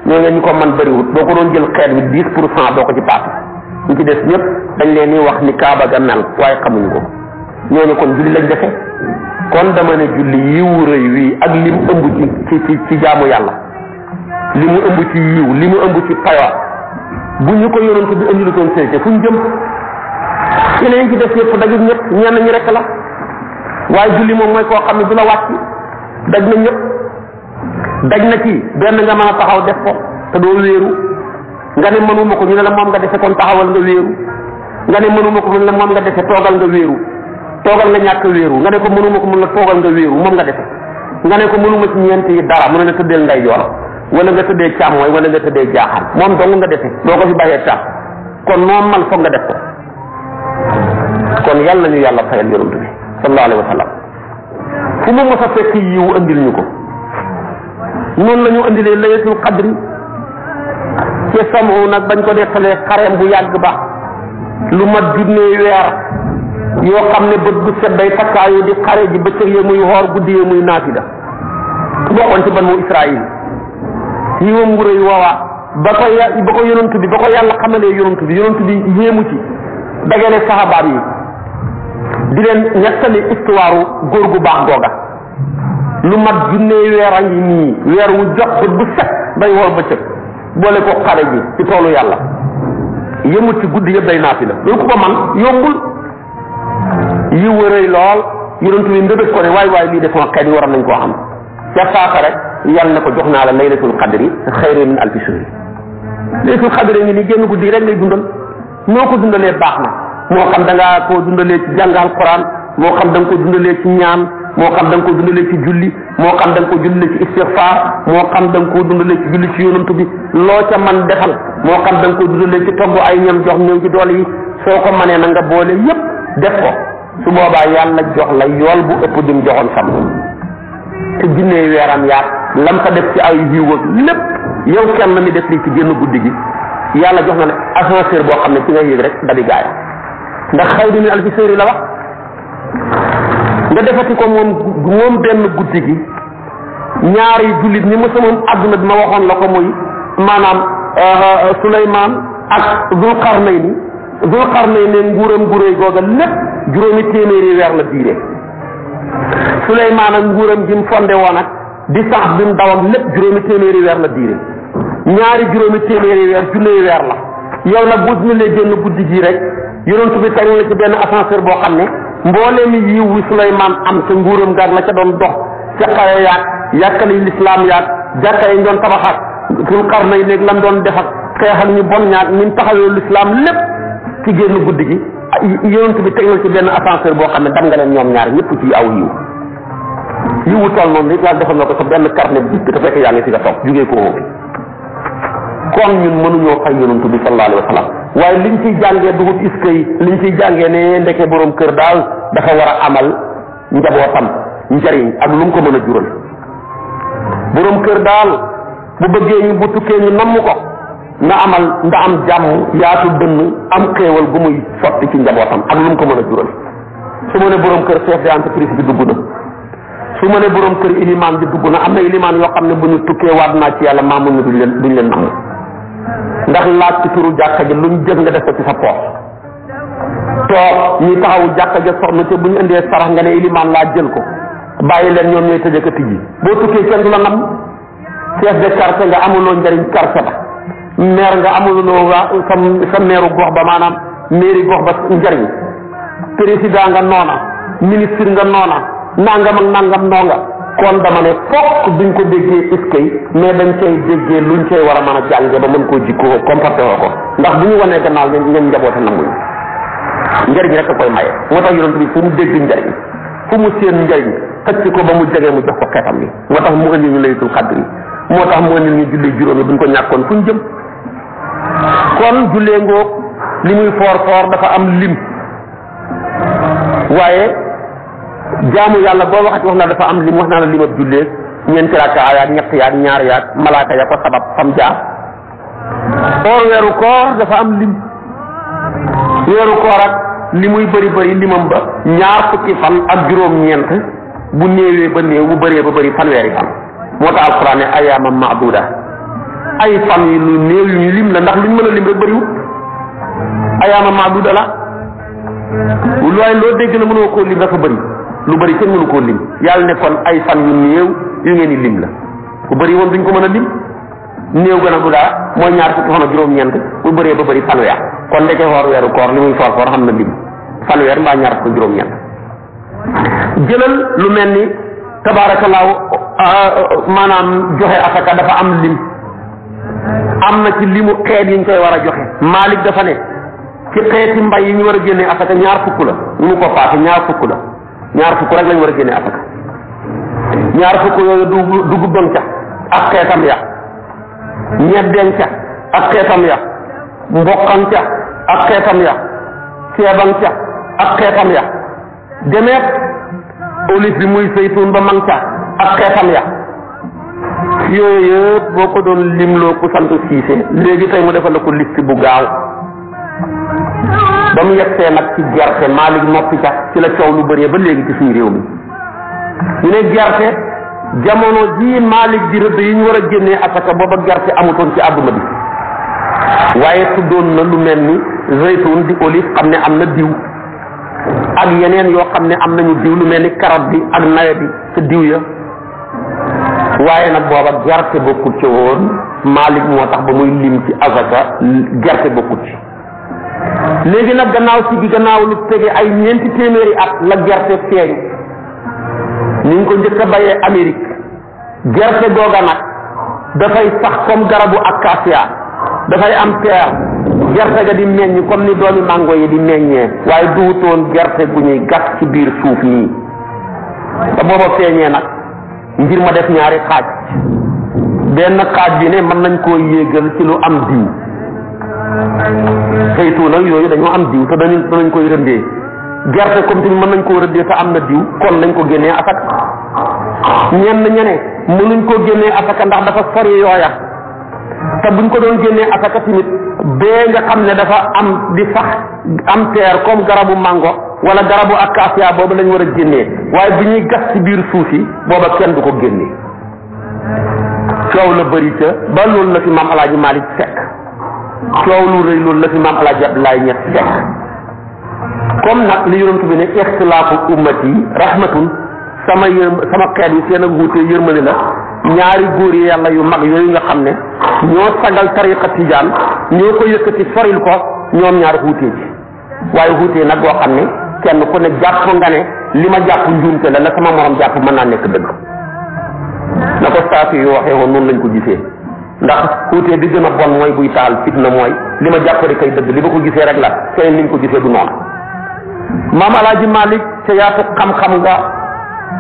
ñoo ngeen ñu ko man bëriwut boo ko doon jël xeet bi 10% doo ko ci paase ñu ci des ñëpp dañ leen di wax ni kaaba ga mel waaye xamuñu ko ñooñu kon julli lañ defe kon dama ne julli yiwu rëy wii ak li mu ëmb ci jaamu yàlla li mu ëmb ci yiw li mu ëmb ci payoor bu ñu ko yonent bi indi lu doon séete fu ñu jëm yeneen ci def yëpp dajul ñëpp ñenn ñi rek la waaye julli moom mooy koo xam ne du la wàcc daj na ñëpp daj na ci benn nga mën a taxaw def ko te doo wéeru nga ne mënuma ko ñu ne la moom nga defe kon taxawal nga wéeru nga ne mënuma ko mun la moom nga defe toogal nga wéeru toogal nga ñàkk wéeru nga ne ko mënuma ko mun la toogal nga wéeru moom nga defe nga ne ko mënuma ci ñeent yi dara mu ne la tëddeel nday joor wala nga tëddee càmmooy wala nga tëddee jaaxaan moom dong nga defe doo ko fi bàyyee tax kon moom man foog nga def ko kon yàlla ñu yàlla fayal yonent bi sallallahu alayhi wa sallam fu mu mos a fekk yiw andil ñu ko noonu la ñu andilee laylatul qadri ci samu nag bañ ko defalee xareem bu yàgg ba lu mat junnee weer yoo xam ne bët bu set day takkaayu di xare ji bëccëg yee muy xoor guddi yee muy naafila bokkoon ci banu Israil yiwam wu rëy woowaa ba ko yonent bi ba ko yàlla xamalee yonent bi yéemu ci dagale saxabaat yi di leen ñettali histoire góor gu baax googa lu mat junnee weer a ngi nii weer wu jot bët bu set day woor bëccëg boole ko xare ji ci toolu yàlla yëmut ci guddi yëpp day naafila loolu ko man yombul yi wërëy lool yonent bi ndëbët ko ne waay lii def ma xeet yi waroon nañ koo xam ca saaka rek yàlla ne ko jox naa la laylatul qadri xayrin min alfi shahr laylatul qadri ngi ni génn guddi rek ngay dundal noo ko dundalee baax na moo xam da ngaa koo dundalee ci jàngal Quran moo xam da nga ko dundalee ci ñaan moo xam da nga ko dundalee ci julli moo xam da nga ko dundalee ci istighfar moo xam da nga ko dundalee ci julli ci yonent bi loo ca man defal moo xam da nga ko dundalee ci togg ay ñam jox ñëw ci doole yi soo ko manee na nga boole yépp def ko su boobaa yàlla jox la yool bu ëpp dim joxoon sam te jinnee weeram yaat lam fa def ci ay yiw ak lépp yow kenn mi def lii ci génn guddi gi yàlla jox na ne ascenseur boo xam ne ci nga yéeg rek dabi gaay ndax xayru min alfi shahr la wax nga defati ko moom benn guddi gi ñaari jullit ñi mësa moom àdduna bi ma waxoon la ko muy maanaam Suleymaan ak Zulqarnayni nguuram guréy googa lépp juróomi téeméeri weer la diire Suleymaan ak nguuram gi mu fonde woon ak distance bi mu daw ak lépp juróomi téeméeri weer la diire ñaari juróomi téeméeri weer junney weer la yow nag bu ñu lee génn guddi gi rek yonent bi teg la ci benn ascenseur boo xam ne mbooleem yiw wi Suleymaan am ca nguuram gaag la ca doon dox ca xare yaag yàkkali lislaam yaag jàkka yi doon tabaxaat Zulqarnayni léegi lam doon def ak xeexal ñu bon ñaag ni mu taxawee lislaam lépp ci génn guddi gi yonent bi teg na ci benn ascenseur boo xam ne dam nga leen ñoom ñaar ñëpp ci aw yiw yiwu toll noonu rek yàlla defal na ko sa benn carnet bi te fekk yaa ngi fi nga toog jugee ko woo kon ñun mënuñoo fay yonent bi sallallahu alayhi wa sallam waaye liñ ciy jàngee dugut iska yi liñ ciy jàngee ne ndeke borom kër daal dafa war a amal njabootam njariñ ak lu mu ko mën a jural borom kër daal bu bëggee ñu bu tukkee ñu namm ko na am jàmm yaatu dënn am xéewal gu muy sotti ci njabootam ak lu mu ko mën a jural su ma ne borom kër chef d'entreprise bi dugg na su ma ne borom kër ilimaan bi dugg na am na ilimaan yoo xam ne bu ñu tukkee waat naa ci yàlla maamu ñu duñ leen namm ndax laaj ci turu jàkka ji luñ jëf nga def ko ci sa poos toog ñi taxawu jàkka ja soxna te bu ñu indee sarax nga ne ilimaan laa jël ko bàyyi leen ñoom ñooy tëjee ko tijji boo tukkee kenn du la nam chef de quartier nga amuloo njariñ quartier ba maire nga amuloo sa maire gox ba maanaam mairie gox ba njariñ président nga noona ministre nga noona nangam ak nangam noonga kon dama ne fokk duñ ko déggee iskay mais dañ cay déggee luñ cay war a mën a jànge ba mën koo jikkoo comporté woo ko ndax bu ñu wanee gannaaw ngeen njaboote nanguñ njariñ rek a koy maye moo tax yonent bi fu mu dégg njariñ fu mu seen njariñ xëcc ko ba mu jege mu jox ko xeetam bi moo tax mu indi ñu laylatul qadr moo tax mu indi ñu julli juróomi buñ ko ñàkkoon fu ñu jëm kon jullee ngoog li muy foor dafa am lim waaye jaamu yàlla boo waxati wax na dafa am lim wax naa la limab jullee ñeenti rakka yaag ñett yaag ñaar yaag malaaka ya ko sabab fam jaar or weeru koor dafa am lim weeru koor ak li muy bëri limam ba ñaar fukki fan ak juróom-ñeent bu néewee ba néew bu bëree ba bëri fanweeri fan moo tax alquran ne ayaama maaduda ay fan yi lu néew yu ñu lim la ndax luñ mën a lim rek bëriwut ayaama maaduda la waaye loo dégg na mënoo koo lim dafa bëri lu bëri kenn mënu koo lim yàlla ne kon ay fan yu néew yu ngeen di lim la bu bëri woon duñ ko mën a lim néew gën a bu daa mooy ñaar fukki fan ak juróom-ñeent bu bëree ba bëri fanweer kon ndeke xoor weeru koor li muy foor xam na lim fanweer mbaa ñaar fukki juróom-ñeent jëlal lu mel ni tabaarakallaahu maanaam joxe asaka dafa am lim am na ci limu xeet yi ñu koy war a joxe Malik dafa ne ci xeeti mbay yi ñu war a génnee asaka ñaar fukk la ñu mu ko paase ñaar fukk rek lañu war a génnee asaka ñaar fukk yooyu dugub ba ca ak xeetam ya ñebbeñ ca ak xeetam ya mboqam ca ak xeetam ya ceebam ca ak xeetam ya demeet olive bi muy saytuun ba mang ca ak xeetam ya yooyu yëpp boo ko doon limloo ku sant siise léegi tey mu defal la ko liste bu gaaw ba mu yegsee nag ci gerte Malik noppi ca ci la coow lu bëree ba léegi ci suñu réew mi ñu ne gerte jamono ji Malik di rëdd yi ñu war a génnee asaka booba gerte amutoon ci àdduna bi waaye tuddoon na lu mel ni zaytun di olive xam ne am na diw ak yeneen yoo xam ne am nañu diw lu mel ni carotte bi ak nawe bi ca diw ya waaye nag booba gerte bokkut ci woon Malik moo tax ba muy lim ci asaka gerte bokkut ci léegi nag gannaaw lu tege ay 4 téeméeri at la gerte feeñ ni ñu ko njëkk a bayee Amérique gerte googa nag dafay sax comme garabu acacia dafay am peer gerte ga di meññ comme ni doomi mango yi di meññee waaye duutoon gerte gu ñuy gas ci biir suuf nii te booba feeñee nag ngir ma def ñaari xaaj benn xaaj bi ne mën nañ koo yéegal ci lu am diw saytu nag yooyu dañoo am diw te danañ koy rëndee gerte comme tamit mën nañ koo rëddee te am na diw kon nañ ko génnee asaka ñene mënuñ koo génnee asaka ndax dafa sori yooya te buñ ko doon génnee asaka tamit bee nga xam ne dafa am di sax am teer comme garabu mango wala garabu acacia boobu lañ war a génnee waaye bi ñuy gas ci biir suuf yi booba kenn du ko génnee coow la bëri ca ba loolu la fi maam Alaaji Malik fekk coow lu rëy loolu la fi maam Alaaji Abdoulaye Ñas fekk comme nag li yonent bi ne ixtilaafu ummati rahmatun sama xeet yi seen ak wuute yërmande la ñaari góor yi yàlla yu mag yooyu nga xam ne ñoo sagal tariqa tijaan ñoo ko yëkkati soril ko ñoom ñaar wuute ci waaye wuute nag boo xam ne kenn ku ne jàpp nga ne li ma jàpp njuumte la sama morom jàpp mën naa nekk dëgg na ko saafi yu waxee woon noonu lañ ko gisee ndax wuute bi gën a bon mooy buy taal fitna mooy li ma jàpp rek kay dëgg li ma ko gisee rek la keneen liñ ko gisee du noonu maam Alaaji Malik ca yaatu xam-xam nga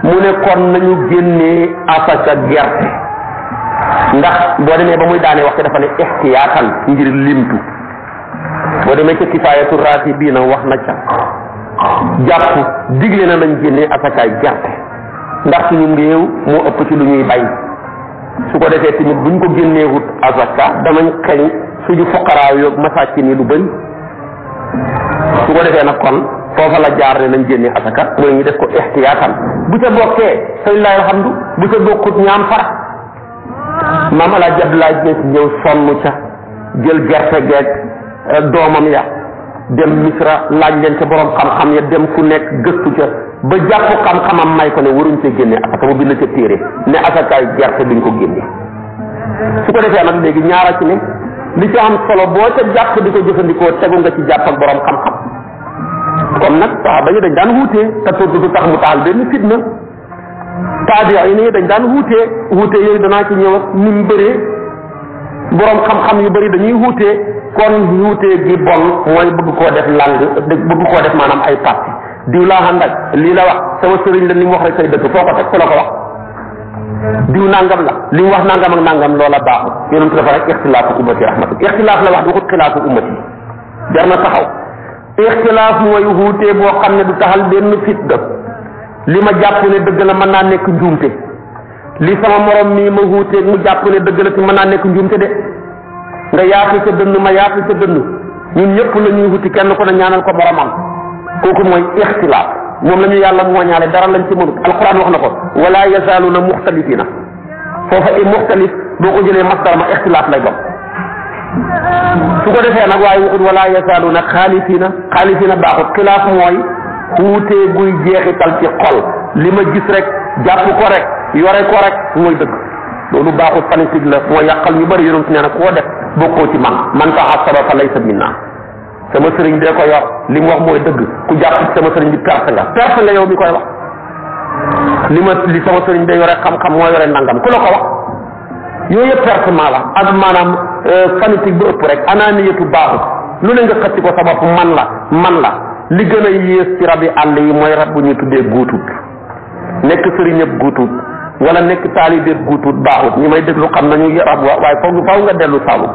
mu ne kon nañu génnee asaka gerte ndax boo demee ba muy daane wax dafa ne ixtiyaatal ngir limtu boo demee ca kifaayatu raatibiina wax na ca jàpp digle na nañ génnee asakaay gerte ndax suñu réew moo ëpp ci lu ñuy bay su ko defee tamit buñ ko génnee wut asaka danañ xeñ suñu foqaraaw yoog masaakin yi lu bëri su ko defee nag kon foofa la jaar ne nañ génne asaka mooy ñu def ko ixtiyaatan bu ca bokkee say laay alhamdu bu ca bokkut ñaam fara maam Alaaji Abdoulaye Ñas ñëw sonn ca jël gerte geeg doomam ya dem Misra laaj leen ca borom xam-xam ya dem ku nekk gëstu ca ba jàpp xam-xamam may ko ne waruñ cee génne asaka mu bind ca téere ne asakaay gerte duñ ko génne su ko defee nag léegi ñaara ci ne li ci am solo boo ca jàpp di ko jëfandikoo tegu nga ci jàpp ak borom xam-xam kon nag saxaaba yi dañ daan wuutee te tudd du tax mu taal benn fitna taabiya yi nii dañ daan wuutee yooyu danaa ci ñëw ak ni mu bëree borom xam-xam yu bëri dañuy wuutee kon wuutee gi bon mooy bëgg koo def bëgg koo def maanaam ay parti diw laa ànd ak lii la wax sama sëriñ la li mu wax rek say dëkk foo ko teg ku la ko wax diw nangam la li mu wax nangam ak nangam loola baaxul yonent dafa rek ixtilaafu ummati rahmatu ixtilaaf la wax waxut xilaafu ummati jar na taxaw ixtilaaf mooy wuutee boo xam ne du taxal benn fitna li ma jàpp ne dëgg la mën naa nekk njuumte li sama morom mii ma wuuteeg mu jàpp ne dëgg la ci mën naa nekk njuumte de nga yaatu sa dënn ma yaatu sa dënn ñun ñëpp la ñuy wuti kenn ku ne ñaanal ko boromam kooku mooy ixtilaaf moom la ñu yàlla mooñaale dara lañ ci mënut alquran wax na ko wala yazaaluna muxtalifina foofa muxtalif boo ko jëlee masdar ma ixtilaaf lay doon su ko defee nag waaye waxut wala yazaaluna xaalifina baaxut xilaaf mooy xuutee guy jeexital ci xol li ma gis rek jàpp ko rek yore ko rek mooy dëgg loolu baaxut fanatique la moo yàqal ñu bëri yonent nee na koo def bokkoo ci man ta'assaba fa laysa minna sama sëriñ dee ko yor li mu wax mooy dëgg ku jàpp sama sëriñ bi perte nga yow mi koy wax li sama sëriñ day yore xam-xam moo yore nangam ku la ko wax yooyu yëpp pertement la ak maanaam fanatique bu ëpp rek ananiyatu baaxut lu ne nga xëcc ko sa bopp man la li gën a yées ci rabi àll yi mooy rab bu ñuy tuddee guutut nekk sëriñ yëpp guutut wala nekk taalibe guutut baaxut ñi may déglu xam nañu rab waaye faaw nga dellu Saalum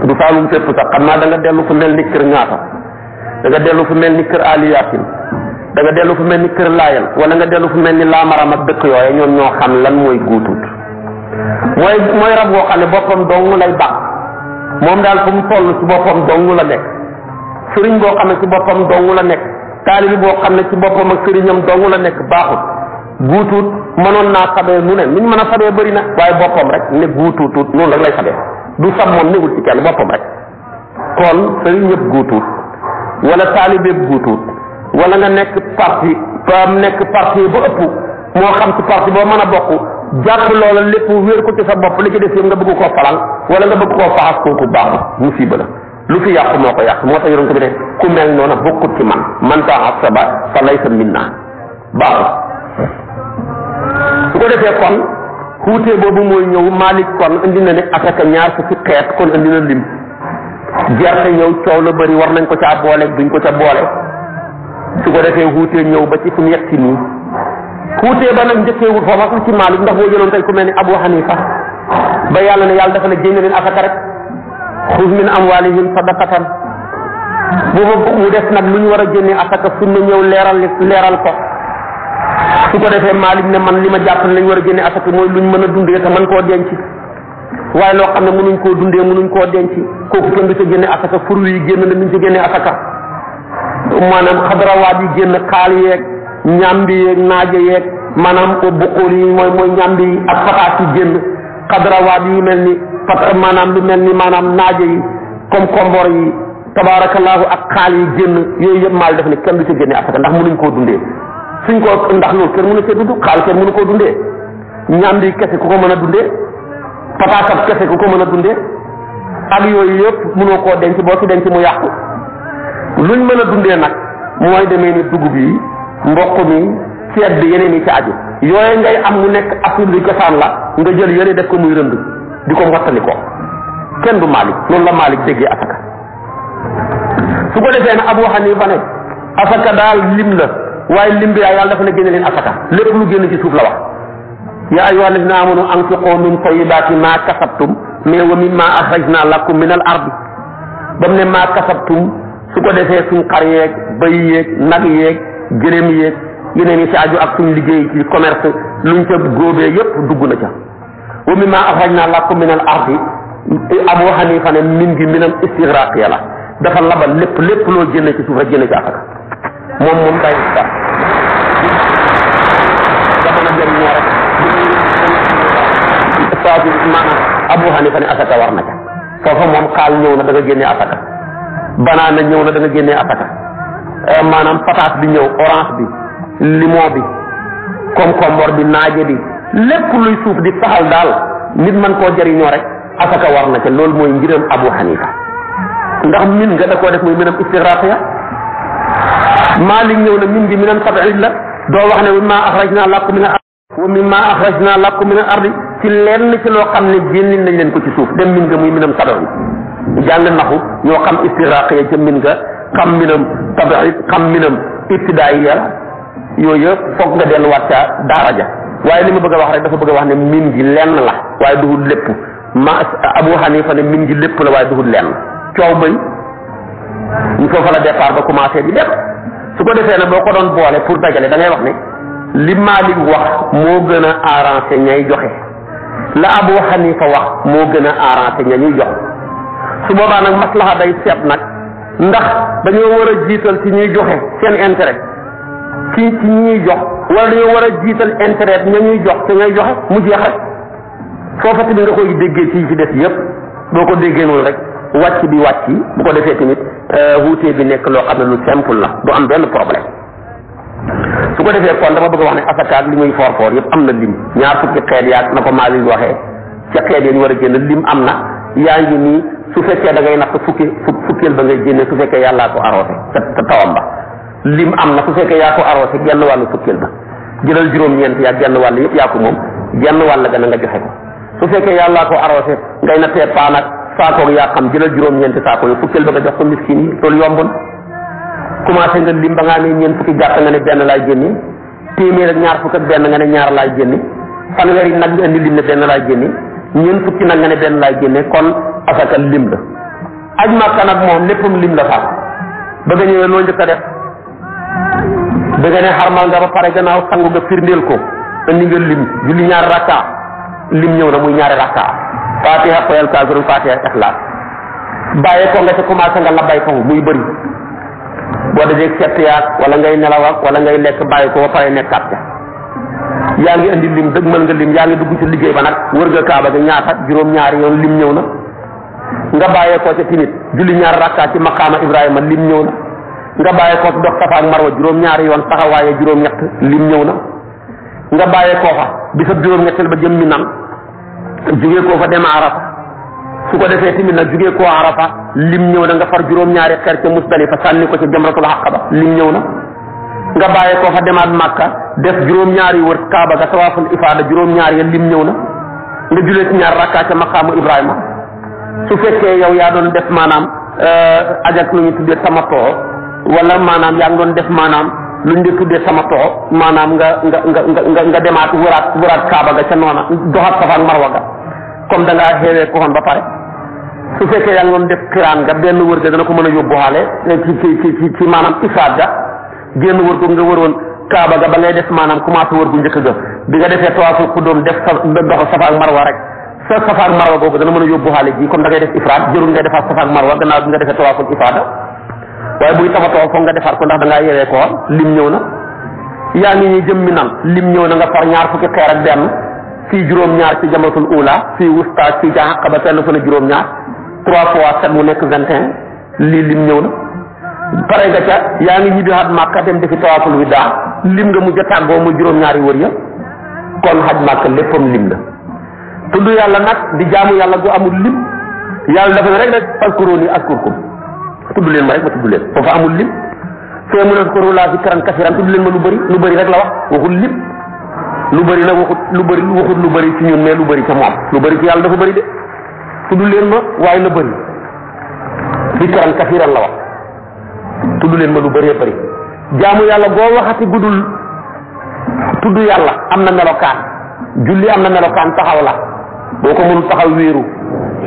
du Saalum fépp sax xam naa da nga dellu fu mel ni kër ñaata da nga dellu fu mel ni kër Ali Yaasin da nga dellu fu mel ni kër Laayal wala nga dellu fu mel ni Laamaram ak dëkk yooye ñoom ñoo xam lan mooy guutut mooy rab boo xam ne boppam dong lay baax moom daal fu mu toll ci boppam dong la nekk sëriñ boo xam ne ci boppam dong la nekk taalibi boo xam ne ci boppam ak sëriñam dong la nekk baaxut guutut mënoon naa sabee nu ne niñ mën a sabee bëri na waaye boppam rek ne guututut noonu rek lay sabee du sab moom newul ci kenn boppam rek kon sëriñ yëpp guutut wala taalibi yëpp guutut wala nga nekk parti ba ëpp moo xam ci parti boo mën a bokk jàpp loola lépp wéer ko ci sa bopp li ci def yëpp nga bëgg koo falal wala nga bëgg koo faxas kooku baaxut musiba la lu fi yàqu moo ko yàq moo tax yonent bi ne ku mel noonu bokkut ci man ta'assaba fa laysa minna baaxut su ko defee kon xuutee boobu mooy ñëw Malik kon indi na ne asaka ñaar fukki xeet kon indi na lim gerte ñëw coow la bëri war nañ ko caa boole duñ ko ca boole su ko defee xuutee ñëw ba ci fu mu yegg si nii xuutee ba nag njëkkeewul foofa ci Malik ndax boo jëloon tey ku mel ni Abu Hanifa ba yàlla ne yàlla dafa ne génne leen asaka rek xuz min amwalihim sadaqatan boobu mu def nag lu ñu war a génne asaka sunna ñëw leeral ko su ko defee Malik ne man li ma jàpp ne lañ war a génne asaka mooy luñ mën a dundee te mën koo denc waaye loo xam ne mënuñ koo dundee mënuñ koo denc kooku kenn du ca génne asaka fur yi génn na luñ ca génne asaka maanaam xadrawaat yi génn xaal yeeg ñambi yeeg naaje yeeg maanaam buqul yi mooy ñambi yi ak pataas yi génn xadrawaat yi mel ni maanaam lu mel ni maanaam naaje yi comme kombor yi tabaarakallaahu ak xaal yi génn yooyu yëpp Malik def ne kenn du ca génne asaka ndax mënuñ koo dundee suñ ko ndax loolu kenn mënu cee dund xaal kenn mënu koo dundee ñambi kese ku ko mën a dundee pataasab kese ku ko mën a dundee ak yooyu yëpp mënoo koo denc boo ci denc mu yàqu luñ mën a dundee nag mooy demee ni dugub yi mboq mi ceeb bi yeneen yi ci aju yooyu ngay am mu nekk asul li cosaan la nga jël yëre def ko muy rënd di ko mottali ko kenn du Malik loolu la Malik déggee asaka su ko defee nag Abu Hanifa ne asaka daal lim la waaye lim bi yàlla dafa ne génne leen asaka lépp lu génn ci suuf la wax yaa ayyuha alladina amanu anfiqu min tayyibati ma kasabtum mais wa mimma akhrajna lakum min al ardi ba mu ne ma kasabtum su ko defee suñ xar yeeg bëy yeeg nag yeeg gëléem yeeg yeneen yi ci aju ak suñ liggéey ci commerce luñ ca góobee yépp dugg na ca wa mimma akhrajna lakum min al ardi Abu Hanifa ne min gi minam istigraq yàlla dafa labal lépp loo génne ci suuf rek génne ci asaka moom day dara jamono jëm ñoo rek saa maanaam Abu Hanifa ne asaka war na ca foofa moom xaal ñëw na da nga génne asaka banaana ñëw na da nga génne asaka maanaam pataas bi ñëw orange bi limon bi concombre bi naaje bi lépp luy suuf di saxal daal nit man koo jëriñoo rek asaka war na ca loolu mooy ngiram Abu Hanifa ndax min nga da koo def muy minam istigrafiya Malik ñëw na min gi minam tabiid la doo wax ne wa mimma akhrajna lakum min al-ardi wa mimma akhrajna lakum min al-ardi ci lenn ci loo xam ne génni nañ leen ko ci suuf dem min nga muy minam tabiid jàng naxu ñoo xam istigrafiya ca min nga xam minam tabiid xam minam ibtidaaiya yooyu yëpp foog nga delluwaat ca daara ja waaye li ma bëgg a wax rek dafa bëgg a wax ne min gi lenn la waaye duhul lépp Abu Hanifa ne min gi lépp la waaye duhul lenn coow bay ñu foofa la départ ba commencé di def su ko defee nag boo ko doon boole pour dajale da ngay wax ne li Malik wax moo gën a arrangé ñay joxe la Abu Hanifa wax moo gën a arrangé ña ñuy jox su boobaa nag maslaha day seet nag ndax dañoo war a jiital ci ñuy joxe seen intérêt ci ñuy jox wala dañoo war a jiital intérêt ña ñuy jox te ñay joxe mu jeex rek foofa tamit nga koy déggee ci des yëpp boo ko déggee noonu rek wàcc bi wàcc bu ko defee tamit wuutee bi nekk loo xam ne lu simple la du am benn problème su ko defee kon dama bëgg a wax ne asakaat li muy foor yëpp am na lim ñaar fukki xeet yaag na ko Maalik waxee ca xeet yi ñu war a génn lim am na yaa ngi nii su fekkee da ngay natt fukkeel ba ngay génne su fekkee yàllaa ko arrosé te tawam ba lim am na su fekkee yaa ko arrosé genn wàllu fukkeel ba jëlal juróom-ñeent yaa genn wàll yëpp yaa ko moom genn wàll ga na nga joxe ko su fekkee yàllaa ko arrosé ngay nattee paan ak saakoog yaa xam jëlal juróom-ñeenti saako yi fukkeel ba nga jox ko miskin yi loolu yombul commencé nga lim ba nga ne ñeent fukki gàtt nga ne benn laay génne téeméer ak ñaar fukk ak benn nga ne ñaar laay génne fanweeri nag nga indi lim ne benn laay génne ñeent fukki nag nga ne benn laay génne kon asaka lim la aj Makka nag moom léppam lim la sax ba nga ñëwee loo njëkk a def da nga ne xarmal nga ba pare gannaaw sangu nga firndeel ko indi nga lim julli ñaari rakka lim ñëw na muy ñaari rakka fatiha koyal kafirun fatiha ikhlas bàyyee ko nga ca commencé nga labay ko muy bëri boo dajee sett yaag wala ngay nelaw ak wala ngay lekk bàyyi ko ba pare nekkaat ca yaa ngi indi lim dëgg mën nga lim yaa ngi dugg ci liggéey ba nag wër nga kaaba ga ñaata juróom-ñaari yoon lim ñëw na nga bàyyee ko ca timit julli ñaar rakkaat ci maqaama Ibrahima lim ñëw na nga bàyyee ko dox Safa ak Marwa juróom-ñaari yoon taxawaaye juróom-ñett lim ñëw na nga bàyyee koo fa bisab juróom-ñetteel ba jëm mi nan jugee koo fa dem Arafa su ko defee tamit nag jugee koo Arafa lim ñëw na nga far juróom-ñaari xeer ca Musdalifa sànni ko ca jamratul Aqaba lim ñëw na nga bàyyee koo fa demaat Makka def juróom-ñaari wër Kaaba ga tawaaful ifaada juróom-ñaari ya lim ñëw na nga julee ci ñaar rakkaa ca maqaamu Ibrahima su fekkee yow yaa doon def maanaam ajak lu ñu tuddee tamatoo wala maanaam yaa ngi doon def maanaam lu ñu tuddee tamatoo maanaam nga demaat wëraat Kaaba ga ca noona doxat Safa ak Marwa ga comme da ngaa xeewee ko xoon ba pare su fekkee yaa ngi doon def xiraan ga benn wër ga dana ko mën a yóbbuwaale ci maanaam ifaat ga génn wër ko nga wëroon Kaaba ga ba ngay def maanaam commencé wër gu njëkk ga bi nga defee tawaaful xudóom def doxal Safa ak Marwa rek sa Safa ak Marwa googu dana mën a yóbbuwaale ji comme da ngay def ifraat jërul ngay defaat Safa ak Marwa gannaaw bi nga defee tawaaful ifaada waaye buy tamatoo foog nga defaat ko ndax da ngaa yewee ko lim ñëw na yaa ngi ñuy jëm mi nan lim ñëw na nga far ñaar fukki xeer ak benn fii juróom-ñaar ci jamatul ula fii wusta fii ca Aqaba fenn fa ne juróom-ñaar 3 fois 7 mu nekk 21 lii lim ñëw na pare nga ca yaa ngi ñibbi xaj Makka dem defi tawaaful widaa lim nga mujj a tàggoo mu juróom-ñaari wër ya kon xaj Makka léppam lim la tudd yàlla nag di jaamu yàlla gu amul lim yàlla dafa ne rek fazkuruni azkurkum tudd leen ma rek ma tudd leen foofu amul lim fee mu ne ko laa zikran kasiran tudd leen ma lu bëri rek la wax waxul lim lu bëri nag waxut lu bëri ci ñun mais lu bëri ca moom lu bëri ci yàlla dafa bëri de tudd leen ma waaye la bëri zikran kasiran la wax tudd leen ma lu bëree bëri jaamu yàlla boo waxati gudul tudd yàlla am na melokaan julli am na melokaan taxaw la boo ko mënul taxaw wéeru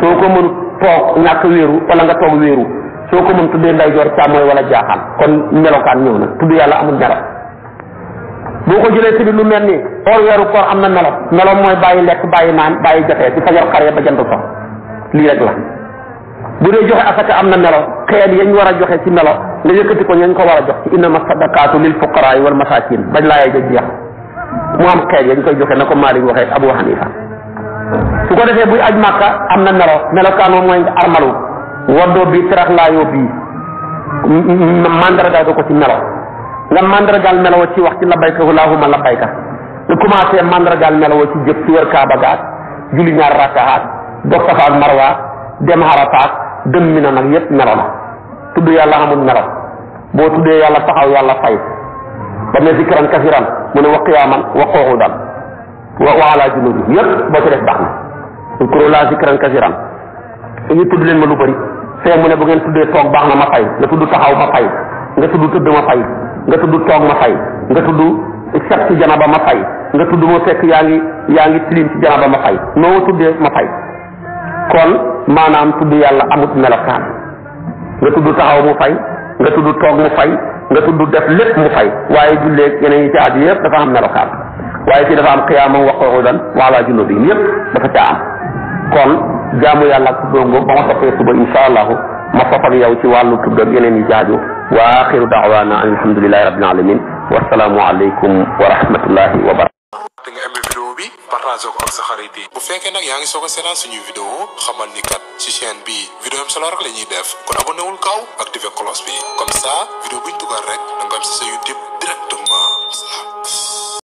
soo ko mënul toog ñàkk wéeru wala nga toog wéeru soo ko mën tuddee ndeyjoor càmmooy wala jaaxaan kon melokaan ñëw na tudd yàlla amul ñaar boo ko jëlee tamit lu mel ni or weeru koor am na melo mooy bàyyi lekk bàyyi naan bàyyi jotee ci fajar xare ba jant so lii rek la bu dee joxe asaka am na melo xeet yañ war a joxe ci melo nga yëkkati ko ñañ ko war a jox ci innama sadaqaatu lil fuqaraay wal masakin bañ laayee ja jeex mu am xeet yañ koy joxe na ko Maalik waxee Abu Hanifa su ko defee buy aj Makka am na melokaan moom mooy nga armalu waddoo bi tirax laayoo bii mandargal ko ci melo nga mandargal melo ci wax ci labbayka allahumma labbayka nga commencé mandargal melo ci jëf ci wër Kaaba gaag julli ñaar rakkaat dox Safa ak Marwa dem Arafaat dem Mina nag yépp melo la tudd yàlla amul melo boo tuddee yàlla taxaw yàlla fay ba ne zikran kasiran mu ne wa qiyaaman wa qu'uudan wa ala junubi yépp boo ci def baax na ukuru la zikran kasiran ñu tudd leen ma lu bëri fee mu ne bu ngeen tuddee toog baax na ma fay nga tudd taxaw ma fay nga tudd tëdd ma fay nga tudd toog ma fay nga tudd set ci janaba ma fay nga tudd moo fekk yaa ngi tilim ci janaba ma fay noo tuddee ma fay kon maanaam tudd yàlla amut melokaan nga tudd taxaw mu fay nga tudd toog mu fay nga tudd def lépp mu fay waaye julleeg yeneen yi ci aju yëpp dafa am melokaan waaye ci dafa am qiyaamam wa qu'uudan wa ala junubihim yëpp dafa caa am kon jaamu yàlla ak tuddoo ba ma toppee suba insha allahu ma faf ak yow ci wàllu tudd ak yeneen yi jaaju wa axiru da'wana alhamdulillahi rabbil alamin wasalaamu aleykum wa rahmatullahi wa barakatuh. te nga aimé vidéo bi partage ko ak sa xarit yi bu fekkee nag yaa ngi soog a seetaan suñuy vidéo xamal ni kat ci chaîne bi vidéo am solo rek la ñuy def kon abonné wul gaaw activé cloche bi comme ça vidéo buñ dugal rek da nga am ci sa YouTube